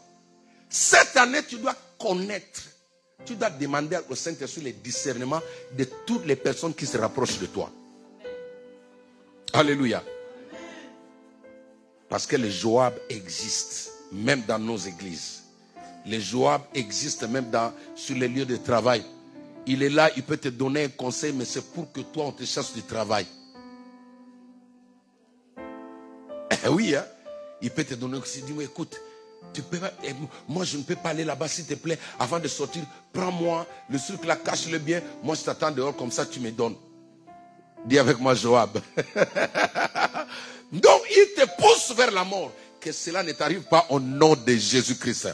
Speaker 5: Cette année, tu dois connaître. Tu dois demander au Saint-Esprit le discernement de toutes les personnes qui se rapprochent de toi. Alléluia. Parce que les Joab existent, même dans nos églises. Les Joab existent même sur les lieux de travail. Il est là, il peut te donner un conseil, mais c'est pour que toi, on te chasse du travail. Oui, hein? Il peut te donner un conseil. Dis-moi, écoute, moi je ne peux pas aller là-bas, s'il te plaît. Avant de sortir, prends-moi le truc là, cache-le bien. Moi, je t'attends dehors, comme ça, tu me donnes. Dis avec moi, Joab. Donc, il te pousse vers la mort. Que cela ne t'arrive pas au nom de Jésus-Christ.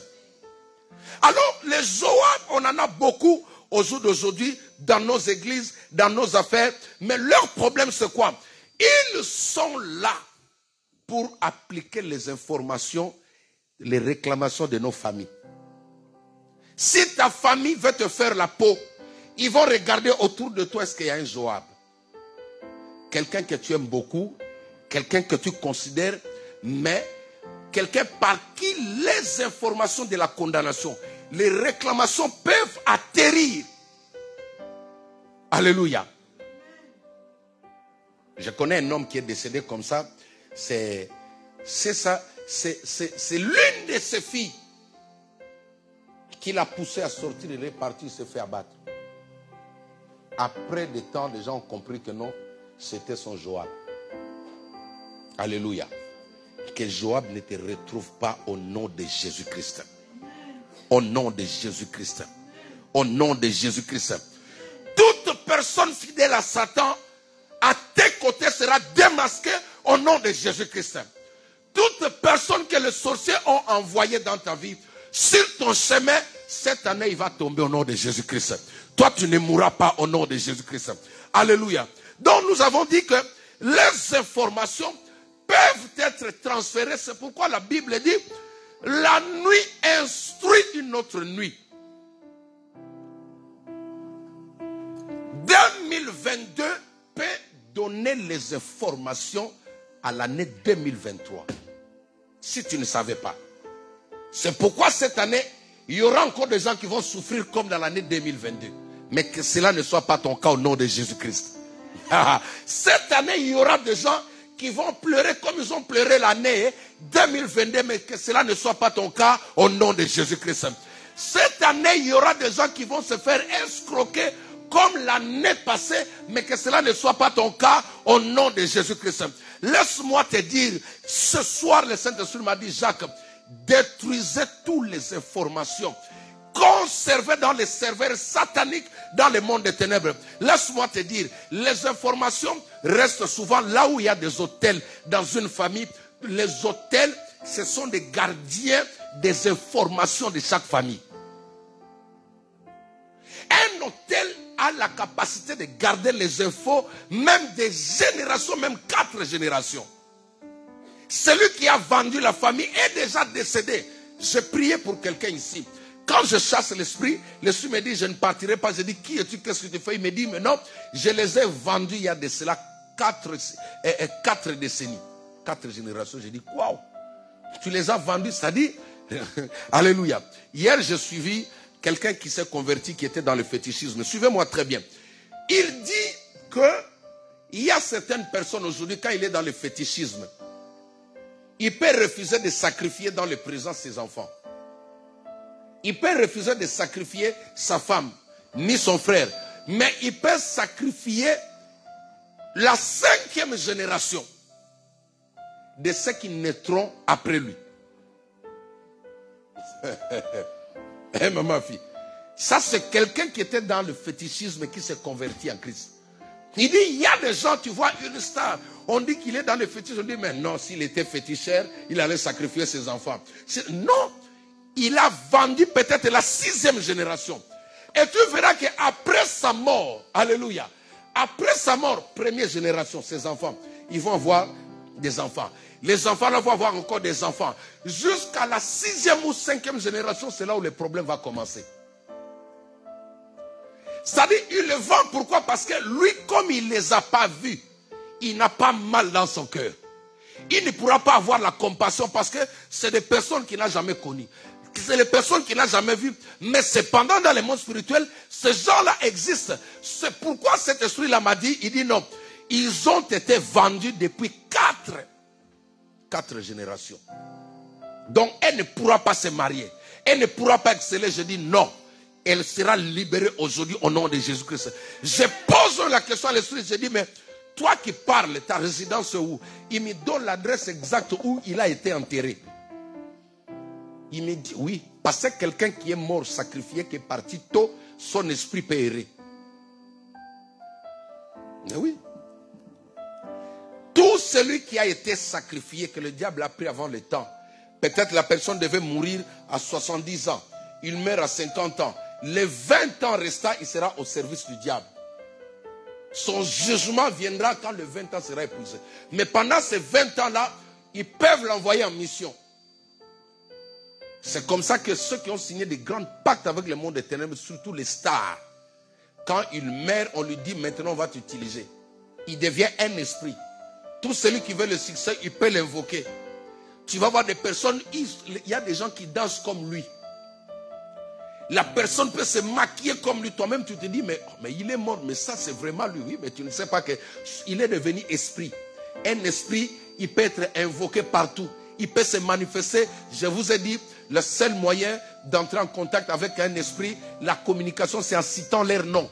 Speaker 5: Alors, les Joab, on en a beaucoup au jour d'aujourd'hui, dans nos églises, dans nos affaires. Mais leur problème, c'est quoi? Ils sont là pour appliquer les informations, les réclamations de nos familles. Si ta famille veut te faire la peau, ils vont regarder autour de toi, est-ce qu'il y a un Joab? Quelqu'un que tu aimes beaucoup, quelqu'un que tu considères, mais quelqu'un par qui les informations de la condamnation, les réclamations peuvent atterrir. Alléluia. Je connais un homme qui est décédé comme ça. C'est l'une de ses filles qui l'a poussé à sortir. Il est parti, il s'est fait abattre. Après des temps, les gens ont compris que non, c'était son Joab. Alléluia. Que Joab ne te retrouve pas au nom de Jésus-Christ. Au nom de Jésus-Christ. Au nom de Jésus-Christ. Toute personne fidèle à Satan, à tes côtés, sera démasquée au nom de Jésus-Christ. Toute personne que les sorciers ont envoyée dans ta vie, sur ton chemin, cette année, il va tomber au nom de Jésus-Christ. Toi, tu ne mourras pas au nom de Jésus-Christ. Alléluia. Donc, nous avons dit que les informations peuvent être transférées. C'est pourquoi la Bible dit, la nuit instruit une autre nuit. 2022 peut donner les informations à l'année 2023. Si tu ne savais pas. C'est pourquoi cette année, il y aura encore des gens qui vont souffrir comme dans l'année 2022. Mais que cela ne soit pas ton cas au nom de Jésus-Christ. Cette année, il y aura des gens qui vont pleurer comme ils ont pleuré l'année 2022, mais que cela ne soit pas ton cas au nom de Jésus-Christ. Cette année, il y aura des gens qui vont se faire escroquer comme l'année passée, mais que cela ne soit pas ton cas au nom de Jésus-Christ. Laisse-moi te dire, ce soir, le Saint-Esprit m'a dit, Jacques, détruisez toutes les informations conservées dans les serveurs sataniques dans le monde des ténèbres. Laisse-moi te dire, les informations restent souvent là où il y a des autels dans une famille. Les autels, ce sont des gardiens des informations de chaque famille. Un autel a la capacité de garder les infos, même des générations, même 4 générations. Celui qui a vendu la famille est déjà décédé. J'ai prié pour quelqu'un ici. Quand je chasse l'esprit me dit, je ne partirai pas. Je dis, qui es-tu, qu'est-ce que tu fais? Il me dit, mais non, je les ai vendus il y a de cela 4 décennies. 4 générations. Je dis, waouh, tu les as vendus, c'est-à-dire, alléluia. Hier, j'ai suivi quelqu'un qui s'est converti, qui était dans le fétichisme. Suivez-moi très bien. Il dit qu'il y a certaines personnes aujourd'hui, quand il est dans le fétichisme, il peut refuser de sacrifier dans le présent ses enfants. Il peut refuser de sacrifier sa femme. ni son frère. Mais il peut sacrifier la 5e génération de ceux qui naîtront après lui. Eh, maman, fille. Ça, c'est quelqu'un qui était dans le fétichisme et qui s'est converti en Christ. Il dit, il y a des gens, tu vois, une star. On dit qu'il est dans le fétichisme. On dit, mais non, s'il était féticheur, il allait sacrifier ses enfants. Non, il a vendu peut-être la 6e génération. Et tu verras qu'après sa mort, alléluia, après sa mort, première génération, ses enfants, ils vont avoir des enfants. Les enfants là vont avoir encore des enfants. Jusqu'à la 6e ou 5e génération, c'est là où le problème va commencer. C'est-à-dire, il le vend. Pourquoi? Parce que lui, comme il ne les a pas vus, il n'a pas mal dans son cœur. Il ne pourra pas avoir la compassion parce que c'est des personnes qu'il n'a jamais connues. C'est les personnes qu'il n'a jamais vues. Mais cependant, dans le monde spirituel, ces gens-là existent. C'est pourquoi cet esprit-là m'a dit, il dit non, ils ont été vendus depuis 4 générations. Donc, elle ne pourra pas se marier. Elle ne pourra pas exceller. Je dis non. Elle sera libérée aujourd'hui au nom de Jésus-Christ. Je pose la question à l'esprit. Je dis, mais toi qui parles, ta résidence où? Il me donne l'adresse exacte où il a été enterré. Il me dit, oui, parce que quelqu'un qui est mort, sacrifié, qui est parti tôt, son esprit peut errer. Mais oui. Tout celui qui a été sacrifié, que le diable a pris avant le temps, peut-être la personne devait mourir à 70 ans. Il meurt à 50 ans. Les 20 ans restants, il sera au service du diable. Son jugement viendra quand le 20 ans sera épuisé. Mais pendant ces 20 ans-là, ils peuvent l'envoyer en mission. C'est comme ça que ceux qui ont signé des grands pactes avec le monde des ténèbres, surtout les stars, quand ils meurent, on lui dit maintenant on va t'utiliser. Il devient un esprit. Tout celui qui veut le succès, il peut l'invoquer. Tu vas voir des personnes, il y a des gens qui dansent comme lui. La personne peut se maquiller comme lui. Toi-même, tu te dis, mais il est mort. Mais ça, c'est vraiment lui. Oui, mais tu ne sais pas qu'il est devenu esprit. Un esprit, il peut être invoqué partout. Il peut se manifester. Je vous ai dit, le seul moyen d'entrer en contact avec un esprit, la communication, c'est en citant leur nom.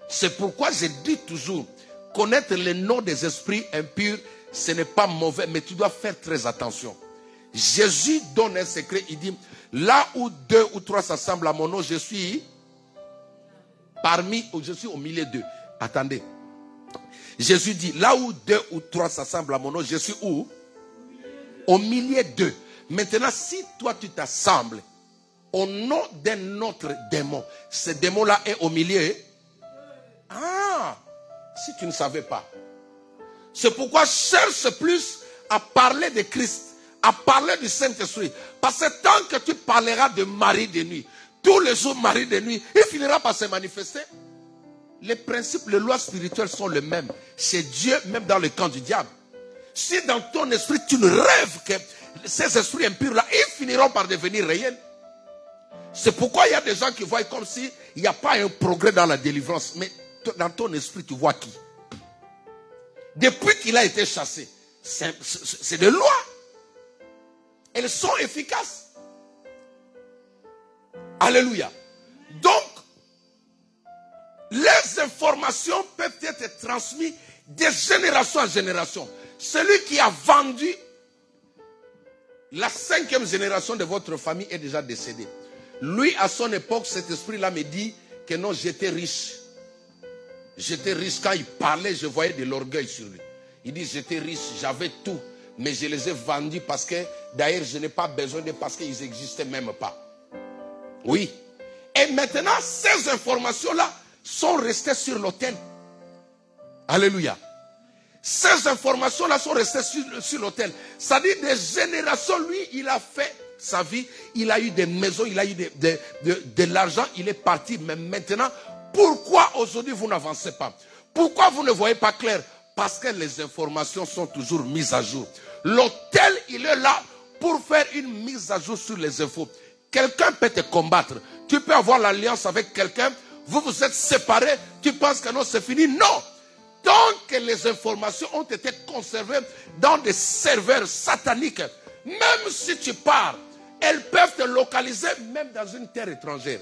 Speaker 5: C'est pourquoi je dis toujours, connaître les noms des esprits impurs, ce n'est pas mauvais, mais tu dois faire très attention. Jésus donne un secret, il dit, là où 2 ou 3 s'assemblent à mon nom, je suis je suis au milieu d'eux. Attendez. Jésus dit, là où 2 ou 3 s'assemblent à mon nom, je suis où? Au milieu d'eux. Maintenant, si toi tu t'assembles au nom d'un autre démon, ce démon-là est au milieu. Ah, si tu ne savais pas. C'est pourquoi cherche plus à parler de Christ, à parler du Saint-Esprit. Parce que tant que tu parleras de Marie de nuit, tous les jours Marie de nuit, il finira par se manifester. Les principes, les lois spirituelles sont les mêmes. C'est Dieu, même dans le camp du diable. Si dans ton esprit, tu ne rêves que ces esprits impurs-là, ils finiront par devenir réels. C'est pourquoi il y a des gens qui voient comme si il n'y a pas un progrès dans la délivrance. Mais dans ton esprit, tu vois qui? Depuis qu'il a été chassé, c'est des lois. Elles sont efficaces. Alléluia. Donc, les informations peuvent être transmises de génération en génération. Celui qui a vendu la 5e génération de votre famille est déjà décédé. Lui, à son époque, cet esprit-là me dit que non, j'étais riche. J'étais riche. Quand il parlait, je voyais de l'orgueil sur lui. Il dit, j'étais riche, j'avais tout. Mais je les ai vendus parce que, d'ailleurs, je n'ai pas besoin de parce qu'ils n'existaient même pas. Oui. Et maintenant, ces informations-là sont restées sur l'autel. Alléluia. Ces informations-là sont restées sur l'autel. C'est-à-dire, des générations, lui, il a fait sa vie. Il a eu des maisons, il a eu de l'argent, il est parti. Mais maintenant, pourquoi aujourd'hui vous n'avancez pas? Pourquoi vous ne voyez pas clair? Parce que les informations sont toujours mises à jour. L'autel, il est là pour faire une mise à jour sur les infos. Quelqu'un peut te combattre. Tu peux avoir l'alliance avec quelqu'un. Vous vous êtes séparés. Tu penses que non, c'est fini. Non. Tant que les informations ont été conservées dans des serveurs sataniques, même si tu pars, elles peuvent te localiser même dans une terre étrangère.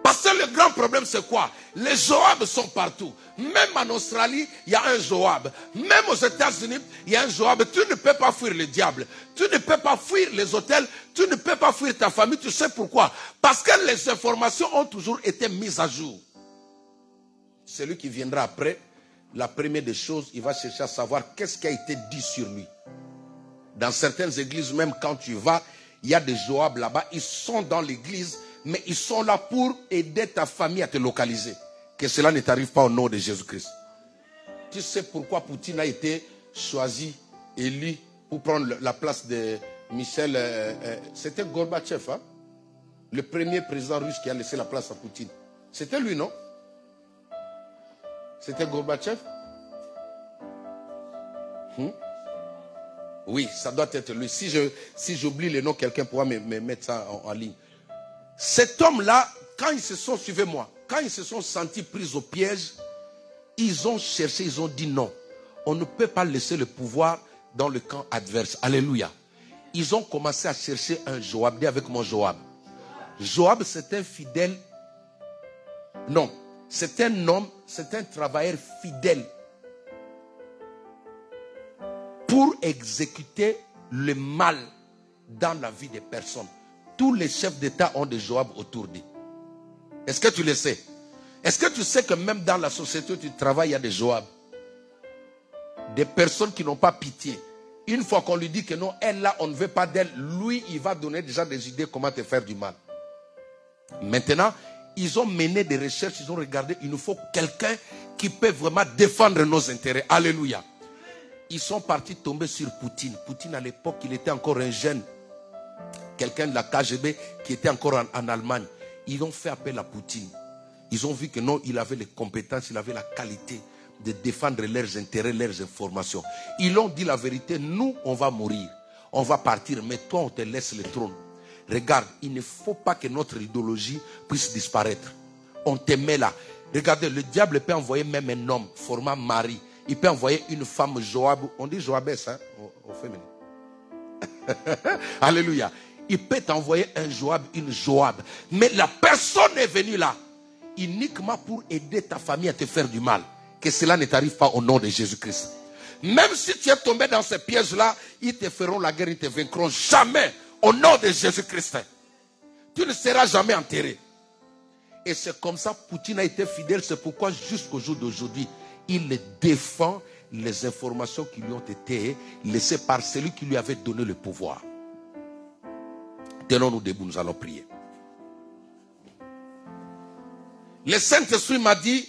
Speaker 5: Parce que le grand problème, c'est quoi? Les Joab sont partout. Même en Australie, il y a un Joab. Même aux États-Unis, il y a un Joab. Tu ne peux pas fuir le diable. Tu ne peux pas fuir les hôtels. Tu ne peux pas fuir ta famille. Tu sais pourquoi? Parce que les informations ont toujours été mises à jour. Celui qui viendra après, la première des choses, il va chercher à savoir qu'est-ce qui a été dit sur lui. Dans certaines églises, même quand tu vas, il y a des Joab là-bas. Ils sont dans l'église, mais ils sont là pour aider ta famille à te localiser. Que cela ne t'arrive pas au nom de Jésus-Christ. Tu sais pourquoi Poutine a été choisi, élu, pour prendre la place de Michel... c'était Gorbatchev, hein? Le premier président russe qui a laissé la place à Poutine. C'était lui, non? C'était Gorbatchev? Oui, ça doit être lui. Si j'oublie le nom, quelqu'un pourra me mettre ça en ligne. Cet homme-là, quand ils se sont, suivez-moi, quand ils se sont sentis pris au piège, ils ont cherché, ils ont dit non. On ne peut pas laisser le pouvoir dans le camp adverse. Alléluia. Ils ont commencé à chercher un Joab. Dis avec moi Joab. Joab, c'est un fidèle. Non, c'est un homme, c'est un travailleur fidèle. Pour exécuter le mal dans la vie des personnes. Tous les chefs d'État ont des Joab autour d'eux. Est-ce que tu le sais? Est-ce que tu sais que même dans la société où tu travailles, il y a des Joab? Des personnes qui n'ont pas pitié. Une fois qu'on lui dit que non, elle là, on ne veut pas d'elle, lui, il va donner déjà des idées comment te faire du mal. Maintenant, ils ont mené des recherches, ils ont regardé, il nous faut quelqu'un qui peut vraiment défendre nos intérêts. Alléluia. Ils sont partis tomber sur Poutine. Poutine, à l'époque, il était encore un jeune. Quelqu'un de la KGB qui était encore en Allemagne. Ils ont fait appel à Poutine. Ils ont vu que non, il avait les compétences, il avait la qualité de défendre leurs intérêts, leurs informations. Ils ont dit la vérité, nous, on va mourir. On va partir, mais toi, on te laisse le trône. Regarde, il ne faut pas que notre idéologie puisse disparaître. On te met là. Regardez, le diable peut envoyer même un homme, format mari. Il peut envoyer une femme Joab. On dit Joabès, hein, au féminin. Alléluia. Il peut t'envoyer un Joab, une Joab. Mais la personne est venue là uniquement pour aider ta famille à te faire du mal. Que cela ne t'arrive pas au nom de Jésus-Christ. Même si tu es tombé dans ces pièges-là, ils te feront la guerre, ils ne te vaincront jamais au nom de Jésus-Christ. Tu ne seras jamais enterré. Et c'est comme ça que Poutine a été fidèle. C'est pourquoi jusqu'au jour d'aujourd'hui, il défend les informations qui lui ont été laissées par celui qui lui avait donné le pouvoir. Tenons-nous debout, nous allons prier. Le Saint-Esprit m'a dit,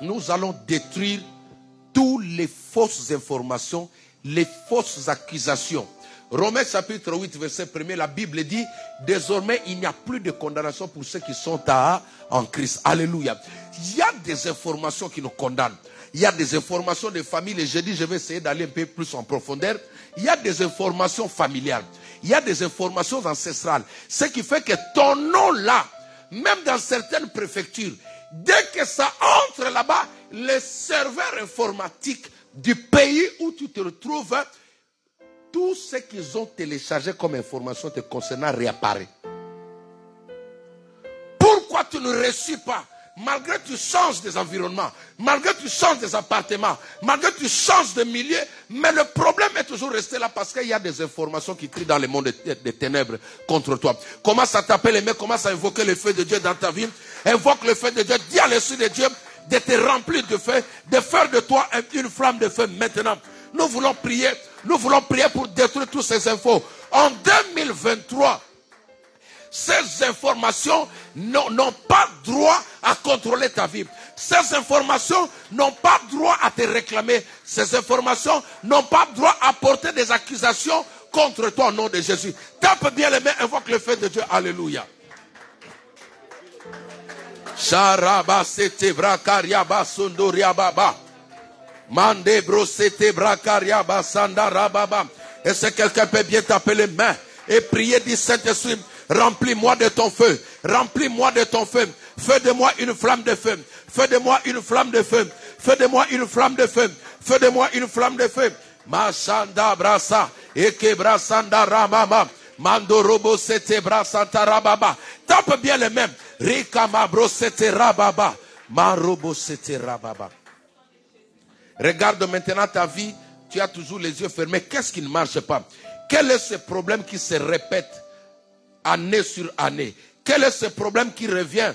Speaker 5: nous allons détruire toutes les fausses informations, les fausses accusations. Romains chapitre 8, verset 1, la Bible dit, désormais il n'y a plus de condamnation pour ceux qui sont en Christ. Alléluia. Il y a des informations qui nous condamnent. Il y a des informations de famille. Et j'ai dit, je vais essayer d'aller un peu plus en profondeur. Il y a des informations familiales. Il y a des informations ancestrales. Ce qui fait que ton nom là, même dans certaines préfectures, dès que ça entre là-bas, les serveurs informatiques du pays où tu te retrouves, tout ce qu'ils ont téléchargé comme information te concernant réapparaît. Pourquoi tu ne reçus pas? Malgré que tu changes des environnements, malgré que tu changes des appartements, malgré que tu changes de milieu, mais le problème est toujours resté là parce qu'il y a des informations qui crient dans le monde des ténèbres contre toi. Commence à taper les mains, commence à invoquer le feu de Dieu dans ta vie. Invoque le feu de Dieu, dis à l'Esprit de Dieu de te remplir de feu, de faire de toi une flamme de feu maintenant. Nous voulons prier pour détruire toutes ces infos. En 2023, ces informations n'ont pas droit à contrôler ta vie. Ces informations n'ont pas droit à te réclamer. Ces informations n'ont pas droit à porter des accusations contre toi au nom de Jésus. Tape bien les mains, invoque le feu de Dieu. Alléluia. Sharaba sete brakariaba sondoriababa. Mande brosete brakariaba sandarababa. Et si quelqu'un peut bien taper les mains et prier, dit Saint-Esprit, remplis-moi de ton feu. Remplis-moi de ton feu. Fais de moi une flamme de feu. Fais de moi une flamme de feu. Fais de moi une flamme de feu. Fais de moi une flamme de feu. Mashanda brasa. Eke brasanda ramama. Mando robo sete brasanta rababa. Tape bien les mêmes. Rikamabro sete rababa. Marobo sete rababa. Regarde maintenant ta vie. Tu as toujours les yeux fermés. Qu'est-ce qui ne marche pas? Quel est ce problème qui se répète année sur année? Quel est ce problème qui revient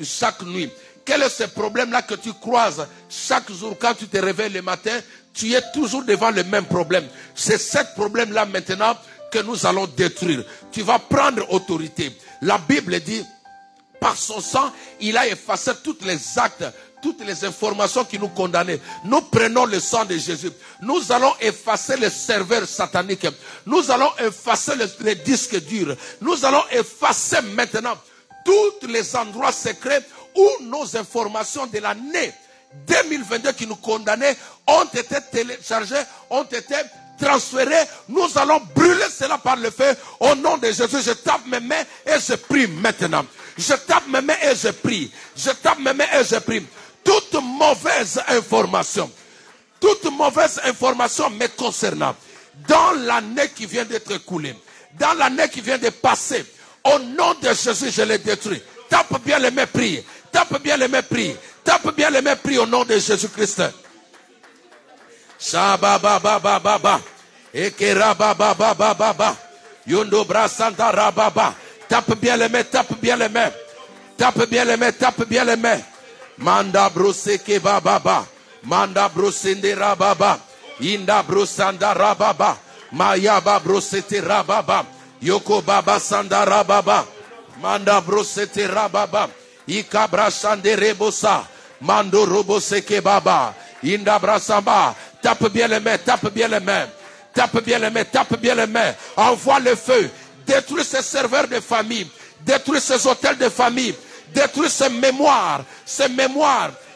Speaker 5: chaque nuit? Quel est ce problème-là que tu croises chaque jour quand tu te réveilles le matin? Tu es toujours devant le même problème. C'est ce problème-là maintenant que nous allons détruire. Tu vas prendre autorité. La Bible dit, par son sang, il a effacé tous les actes, toutes les informations qui nous condamnaient. Nous prenons le sang de Jésus. Nous allons effacer les serveurs sataniques. Nous allons effacer les disques durs. Nous allons effacer maintenant tous les endroits secrets où nos informations de l'année 2022 qui nous condamnaient ont été téléchargées, ont été transférées. Nous allons brûler cela par le feu. Au nom de Jésus, je tape mes mains et je prie maintenant. Je tape mes mains et je prie. Je tape mes mains et je prie. Toute mauvaise information me concernant, dans l'année qui vient d'être écoulée, dans l'année qui vient de passer, au nom de Jésus, je les détruis. Tape bien les mains, prie. Tape bien les mains, prie. Tape bien les mains, prie au nom de Jésus-Christ. Shabababababa. Ekerababababa. Yondobra Santa Rababa. Tape bien les mains, tape bien les mains. Tape bien les mains, tape bien les mains. Manda broseke bababa. Manda brosende rababa. Inda brosanda rababa. Mayaba brosete rababa. Yoko baba sanda rababa. Manda brosete rababa. Ikabra sande rebosa. Mando roboseke baba. Inda brasamba. Tape bien les mains, tape bien les mains. Tape bien les mains, tape bien les mains. Envoie le feu. Détruis ces serveurs de famille. Détruis ces hôtels de famille. Détruis ces mémoires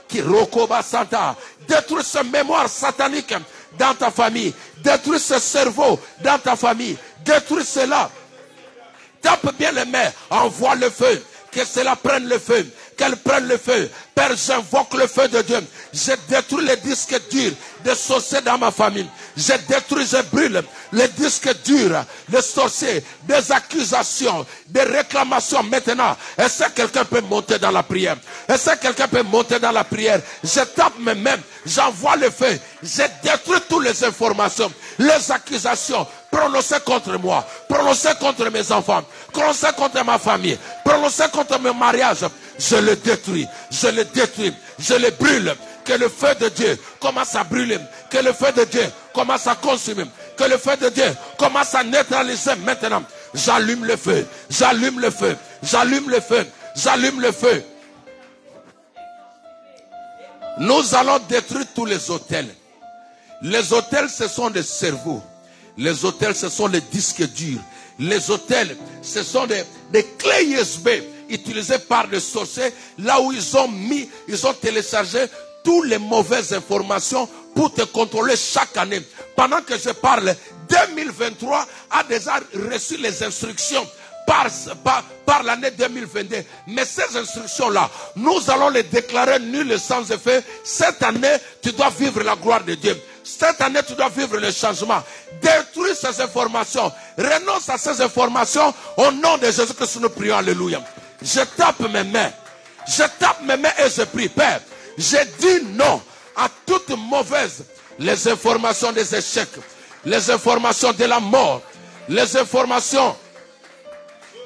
Speaker 5: qui Rokoba Santa. Détruis ces mémoires sataniques dans ta famille. Détruis ce cerveau dans ta famille. Détruis cela. Tape bien les mains. Envoie le feu. Que cela prenne le feu. Qu'elle prenne le feu. Père, j'invoque le feu de Dieu. Je détruis les disques durs des sorciers dans ma famille. Je détruis, je brûle les disques durs des sorciers, des accusations, des réclamations maintenant. Est-ce que quelqu'un peut monter dans la prière? Est-ce que quelqu'un peut monter dans la prière? Je tape mes mains, j'envoie le feu. Je détruis toutes les informations, les accusations prononcées contre moi, prononcées contre mes enfants, prononcées contre ma famille, prononcées contre mon mariage. Je le détruis, je le détruis, je le brûle. Que le feu de Dieu commence à brûler. Que le feu de Dieu commence à consumer. Que le feu de Dieu commence à neutraliser maintenant. J'allume le feu, j'allume le feu, j'allume le feu, j'allume le feu. Nous allons détruire tous les hôtels. Les hôtels, ce sont des cerveaux. Les hôtels, ce sont les disques durs. Les hôtels, ce sont des clés USB utilisées par les sorciers, là où ils ont téléchargé toutes les mauvaises informations pour te contrôler chaque année. Pendant que je parle, 2023 a déjà reçu les instructions par l'année 2022. Mais ces instructions-là, nous allons les déclarer nulles et sans effet. Cette année, tu dois vivre la gloire de Dieu. Cette année, tu dois vivre le changement. Détruis ces informations. Renonce à ces informations. Au nom de Jésus-Christ, nous prions. Alléluia. Je tape mes mains. Je tape mes mains et je prie. Père, j'ai dit non à toutes mauvaises, les informations des échecs, les informations de la mort, les informations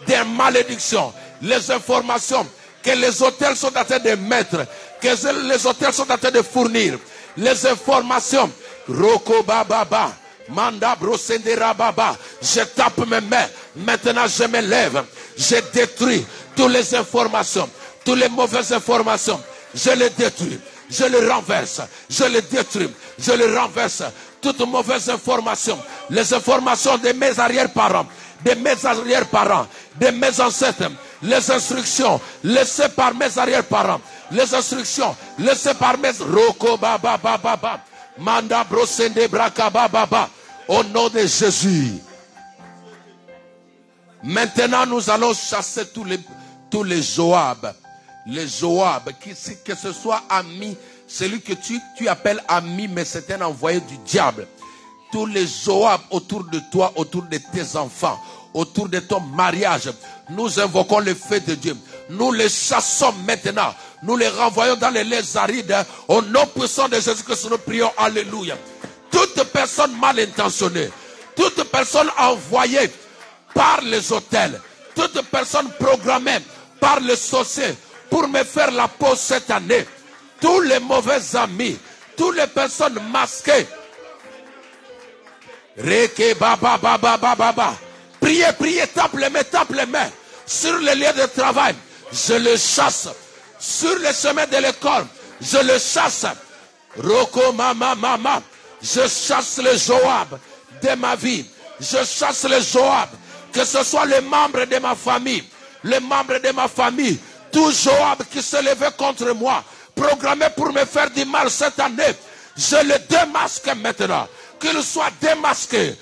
Speaker 5: des malédictions, les informations que les hôtels sont en train de mettre, que les hôtels sont en train de fournir, les informations, Roko Baba, Manda Brosendera Baba, je tape mes mains, maintenant je me lève, je détruis toutes les informations, toutes les mauvaises informations. Je les détruis, je les renverse, je les détruis, je les renverse. Toutes mauvaises informations, les informations de mes arrière-parents, de mes arrière-parents, de mes ancêtres, les instructions laissées par mes arrière-parents, les instructions laissées par mes Roko Baba Baba, Manda Brosende Braka Baba, au nom de Jésus. Maintenant, nous allons chasser tous les Joab. Les Joab, que ce soit ami, celui que tu appelles ami, mais c'est un envoyé du diable. Tous les Joab autour de toi, autour de tes enfants, autour de ton mariage, nous invoquons le feu de Dieu. nous les chassons maintenant. Nous les renvoyons dans les lieux arides. Au nom puissant de Jésus-Christ, nous prions. Alléluia. Toute personne mal intentionnée, toute personne envoyée par les hôtels, toute personne programmée par les sorciers pour me faire la pause cette année, tous les mauvais amis, toutes les personnes masquées, priez, priez, tape les mains sur les lieux de travail, je le chasse. Sur les chemins de l'école, je le chasse. Roko mama, je chasse le Joab de ma vie. Je chasse le Joab, que ce soit les membres de ma famille, tout Joab qui se levait contre moi, programmé pour me faire du mal cette année, je le démasque maintenant. Qu'il soit démasqué,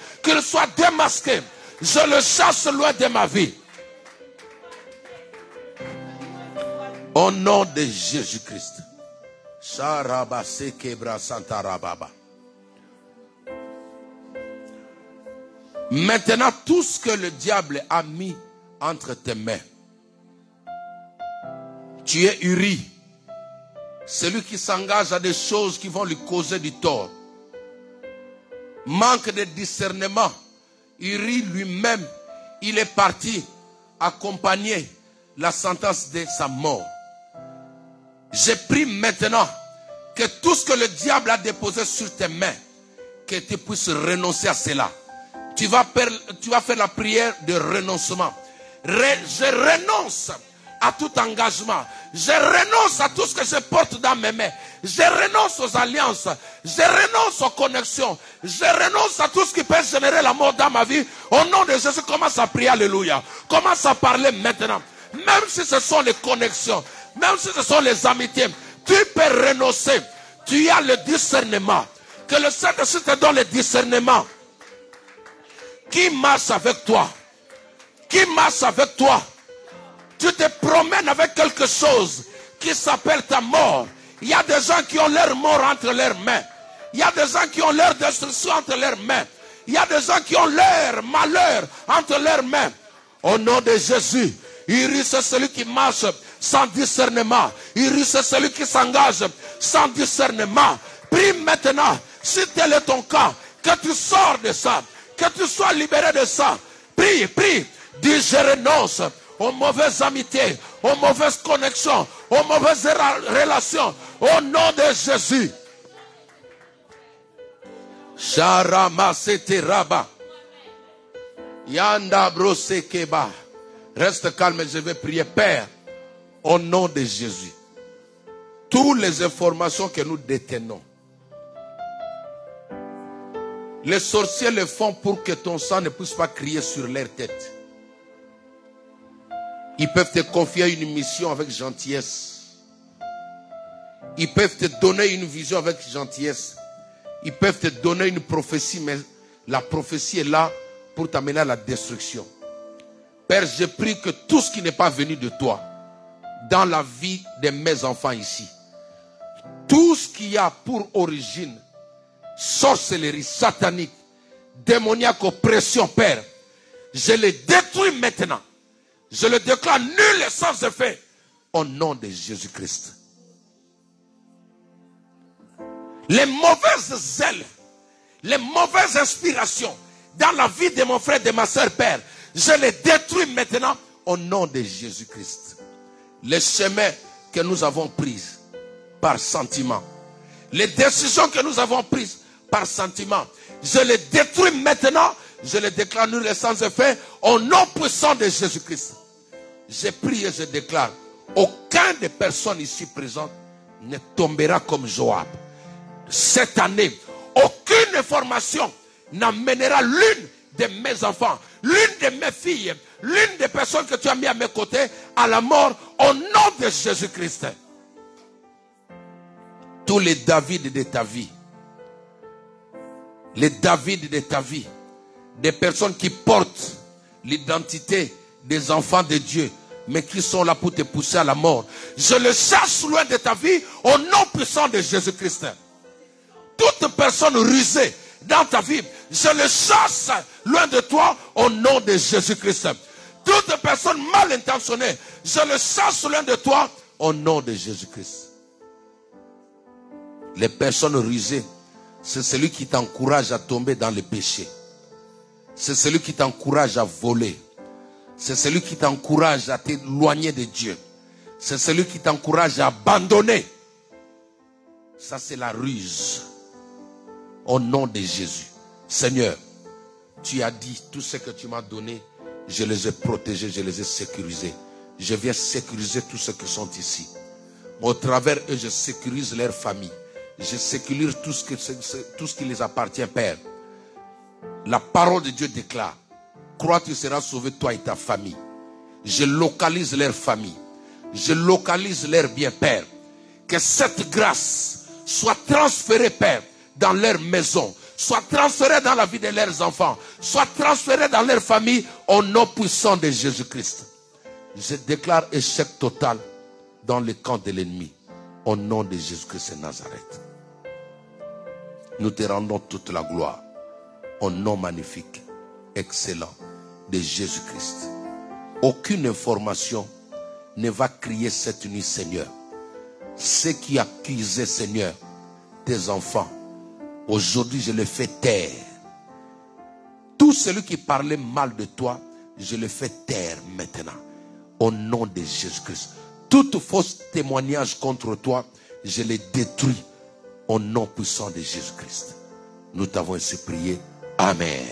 Speaker 5: je le chasse loin de ma vie. Au nom de Jésus-Christ. Maintenant, tout ce que le diable a mis entre tes mains, tu es Uri, celui qui s'engage à des choses qui vont lui causer du tort. Manque de discernement. Uri lui-même, il est parti accompagner la sentence de sa mort. Je prie maintenant que tout ce que le diable a déposé sur tes mains, que tu puisses renoncer à cela. Tu vas faire la prière de renoncement. Je renonce à tout engagement. Je renonce à tout ce que je porte dans mes mains. Je renonce aux alliances. Je renonce aux connexions. Je renonce à tout ce qui peut générer la mort dans ma vie. Au nom de Jésus, commence à prier. Alléluia. Commence à parler maintenant. Même si ce sont les connexions, même si ce sont les amitiés, tu peux renoncer. Tu as le discernement. Que le Saint-Esprit te donne le discernement. Qui marche avec toi? Qui marche avec toi? Tu te promènes avec quelque chose qui s'appelle ta mort. Il y a des gens qui ont leur mort entre leurs mains. Il y a des gens qui ont leur destruction entre leurs mains. Il y a des gens qui ont leur malheur entre leurs mains. Au nom de Jésus, Uri, c'est celui qui marche sans discernement. Uri, c'est celui qui s'engage sans discernement. Prie maintenant, si tel est ton cas, que tu sors de ça, que tu sois libéré de ça. Prie, prie. Dis, je renonce aux mauvaises amitiés, aux mauvaises connexions, aux mauvaises relations. Au nom de Jésus. Sharama seteraba. Yanda brosekeba. Reste calme, je vais prier. Père, au nom de Jésus, toutes les informations que nous détenons, les sorciers le font pour que ton sang ne puisse pas crier sur leur tête. Ils peuvent te confier une mission avec gentillesse. Ils peuvent te donner une vision avec gentillesse. Ils peuvent te donner une prophétie, mais la prophétie est là pour t'amener à la destruction. Père, je prie que tout ce qui n'est pas venu de toi, dans la vie de mes enfants ici, tout ce qui a pour origine sorcellerie, satanique, démoniaque, oppression, Père, je les détruis maintenant. Je le déclare nul et sans effet au nom de Jésus-Christ. Les mauvaises ailes, les mauvaises inspirations dans la vie de mon frère et de ma soeur, Père, je les détruis maintenant au nom de Jésus-Christ. Les chemins que nous avons pris par sentiment, les décisions que nous avons prises par sentiment, je les détruis maintenant. Je les déclare nul et sans effet au nom puissant de Jésus-Christ. Je prie et je déclare, aucun des personnes ici présentes ne tombera comme Joab. Cette année, aucune information n'amènera l'une de mes enfants, l'une de mes filles, l'une des personnes que tu as mis à mes côtés à la mort au nom de Jésus-Christ. Tous les David de ta vie, les David de ta vie, des personnes qui portent l'identité des enfants de Dieu, mais qui sont là pour te pousser à la mort, je le chasse loin de ta vie au nom puissant de Jésus-Christ. Toute personne rusée dans ta vie, je le chasse loin de toi au nom de Jésus-Christ. toute personne mal intentionnée, je le chasse loin de toi au nom de Jésus-Christ. Les personnes rusées, c'est celui qui t'encourage à tomber dans le péché. C'est celui qui t'encourage à voler. C'est celui qui t'encourage à t'éloigner de Dieu. C'est celui qui t'encourage à abandonner. Ça, c'est la ruse. Au nom de Jésus. Seigneur, tu as dit, tout ce que tu m'as donné, je les ai protégés, je les ai sécurisés. Je viens sécuriser tous ceux qui sont ici. Au travers eux, je sécurise leur famille. Je sécurise tout ce qui les appartient, Père. La parole de Dieu déclare, crois tu seras sauvé, toi et ta famille. Je localise leur famille. Je localise leur bien, Père. Que cette grâce soit transférée, Père, dans leur maison, soit transférée dans la vie de leurs enfants, soit transférée dans leur famille, au nom puissant de Jésus-Christ. Je déclare échec total dans le camp de l'ennemi, au nom de Jésus-Christ de Nazareth. Nous te rendons toute la gloire, au nom magnifique, excellent de Jésus-Christ. Aucune information ne va crier cette nuit, Seigneur. Ceux qui accusaient, Seigneur, tes enfants, aujourd'hui je les fais taire. Tout celui qui parlait mal de toi, je le fais taire maintenant. Au nom de Jésus-Christ. Tout fausse témoignage contre toi, je les détruis. Au nom puissant de Jésus-Christ. Nous t'avons ainsi prié. Amen.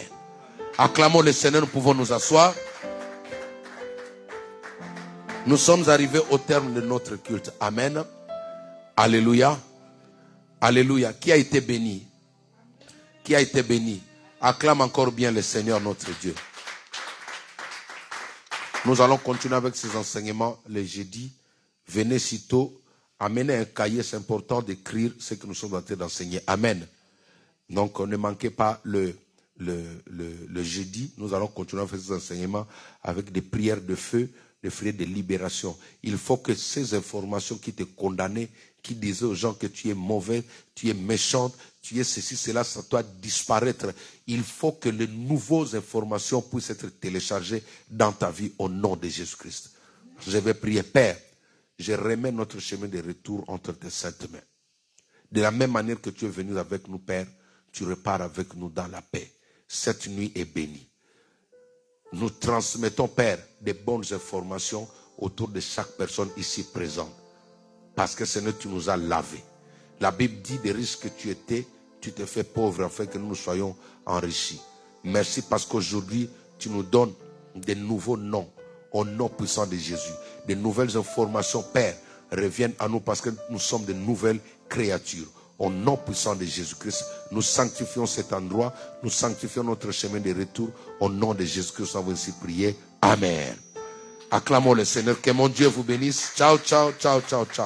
Speaker 5: Acclamons le Seigneur, nous pouvons nous asseoir. Nous sommes arrivés au terme de notre culte. Amen. Alléluia. Alléluia. Qui a été béni? Qui a été béni? Acclame encore bien le Seigneur notre Dieu. Nous allons continuer avec ces enseignements le jeudi. Venez sitôt. Amenez un cahier, c'est important d'écrire ce que nous sommes en train d'enseigner. Amen. Donc, ne manquez pas le jeudi. Nous allons continuer à faire ces enseignements avec des prières de feu, des prières de libération. Il faut que ces informations qui te condamnaient, qui disaient aux gens que tu es mauvais, tu es méchante, tu es ceci, cela, ça doit disparaître. Il faut que les nouvelles informations puissent être téléchargées dans ta vie au nom de Jésus-Christ. Je vais prier, Père. Je remets notre chemin de retour entre tes saintes mains. De la même manière que tu es venu avec nous, Père, tu repars avec nous dans la paix. Cette nuit est bénie. Nous transmettons, Père, des bonnes informations autour de chaque personne ici présente. Parce que Seigneur, tu nous as lavés. La Bible dit des riches que tu étais, tu te fais pauvre afin que nous soyons enrichis. Merci parce qu'aujourd'hui, tu nous donnes des nouveaux noms. Au nom puissant de Jésus. Des nouvelles informations, Père, reviennent à nous parce que nous sommes de nouvelles créatures. Au nom puissant de Jésus-Christ, nous sanctifions cet endroit, nous sanctifions notre chemin de retour. Au nom de Jésus-Christ, nous avons ainsi prié. Amen. Acclamons le Seigneur. Que mon Dieu vous bénisse. Ciao, ciao, ciao, ciao, ciao.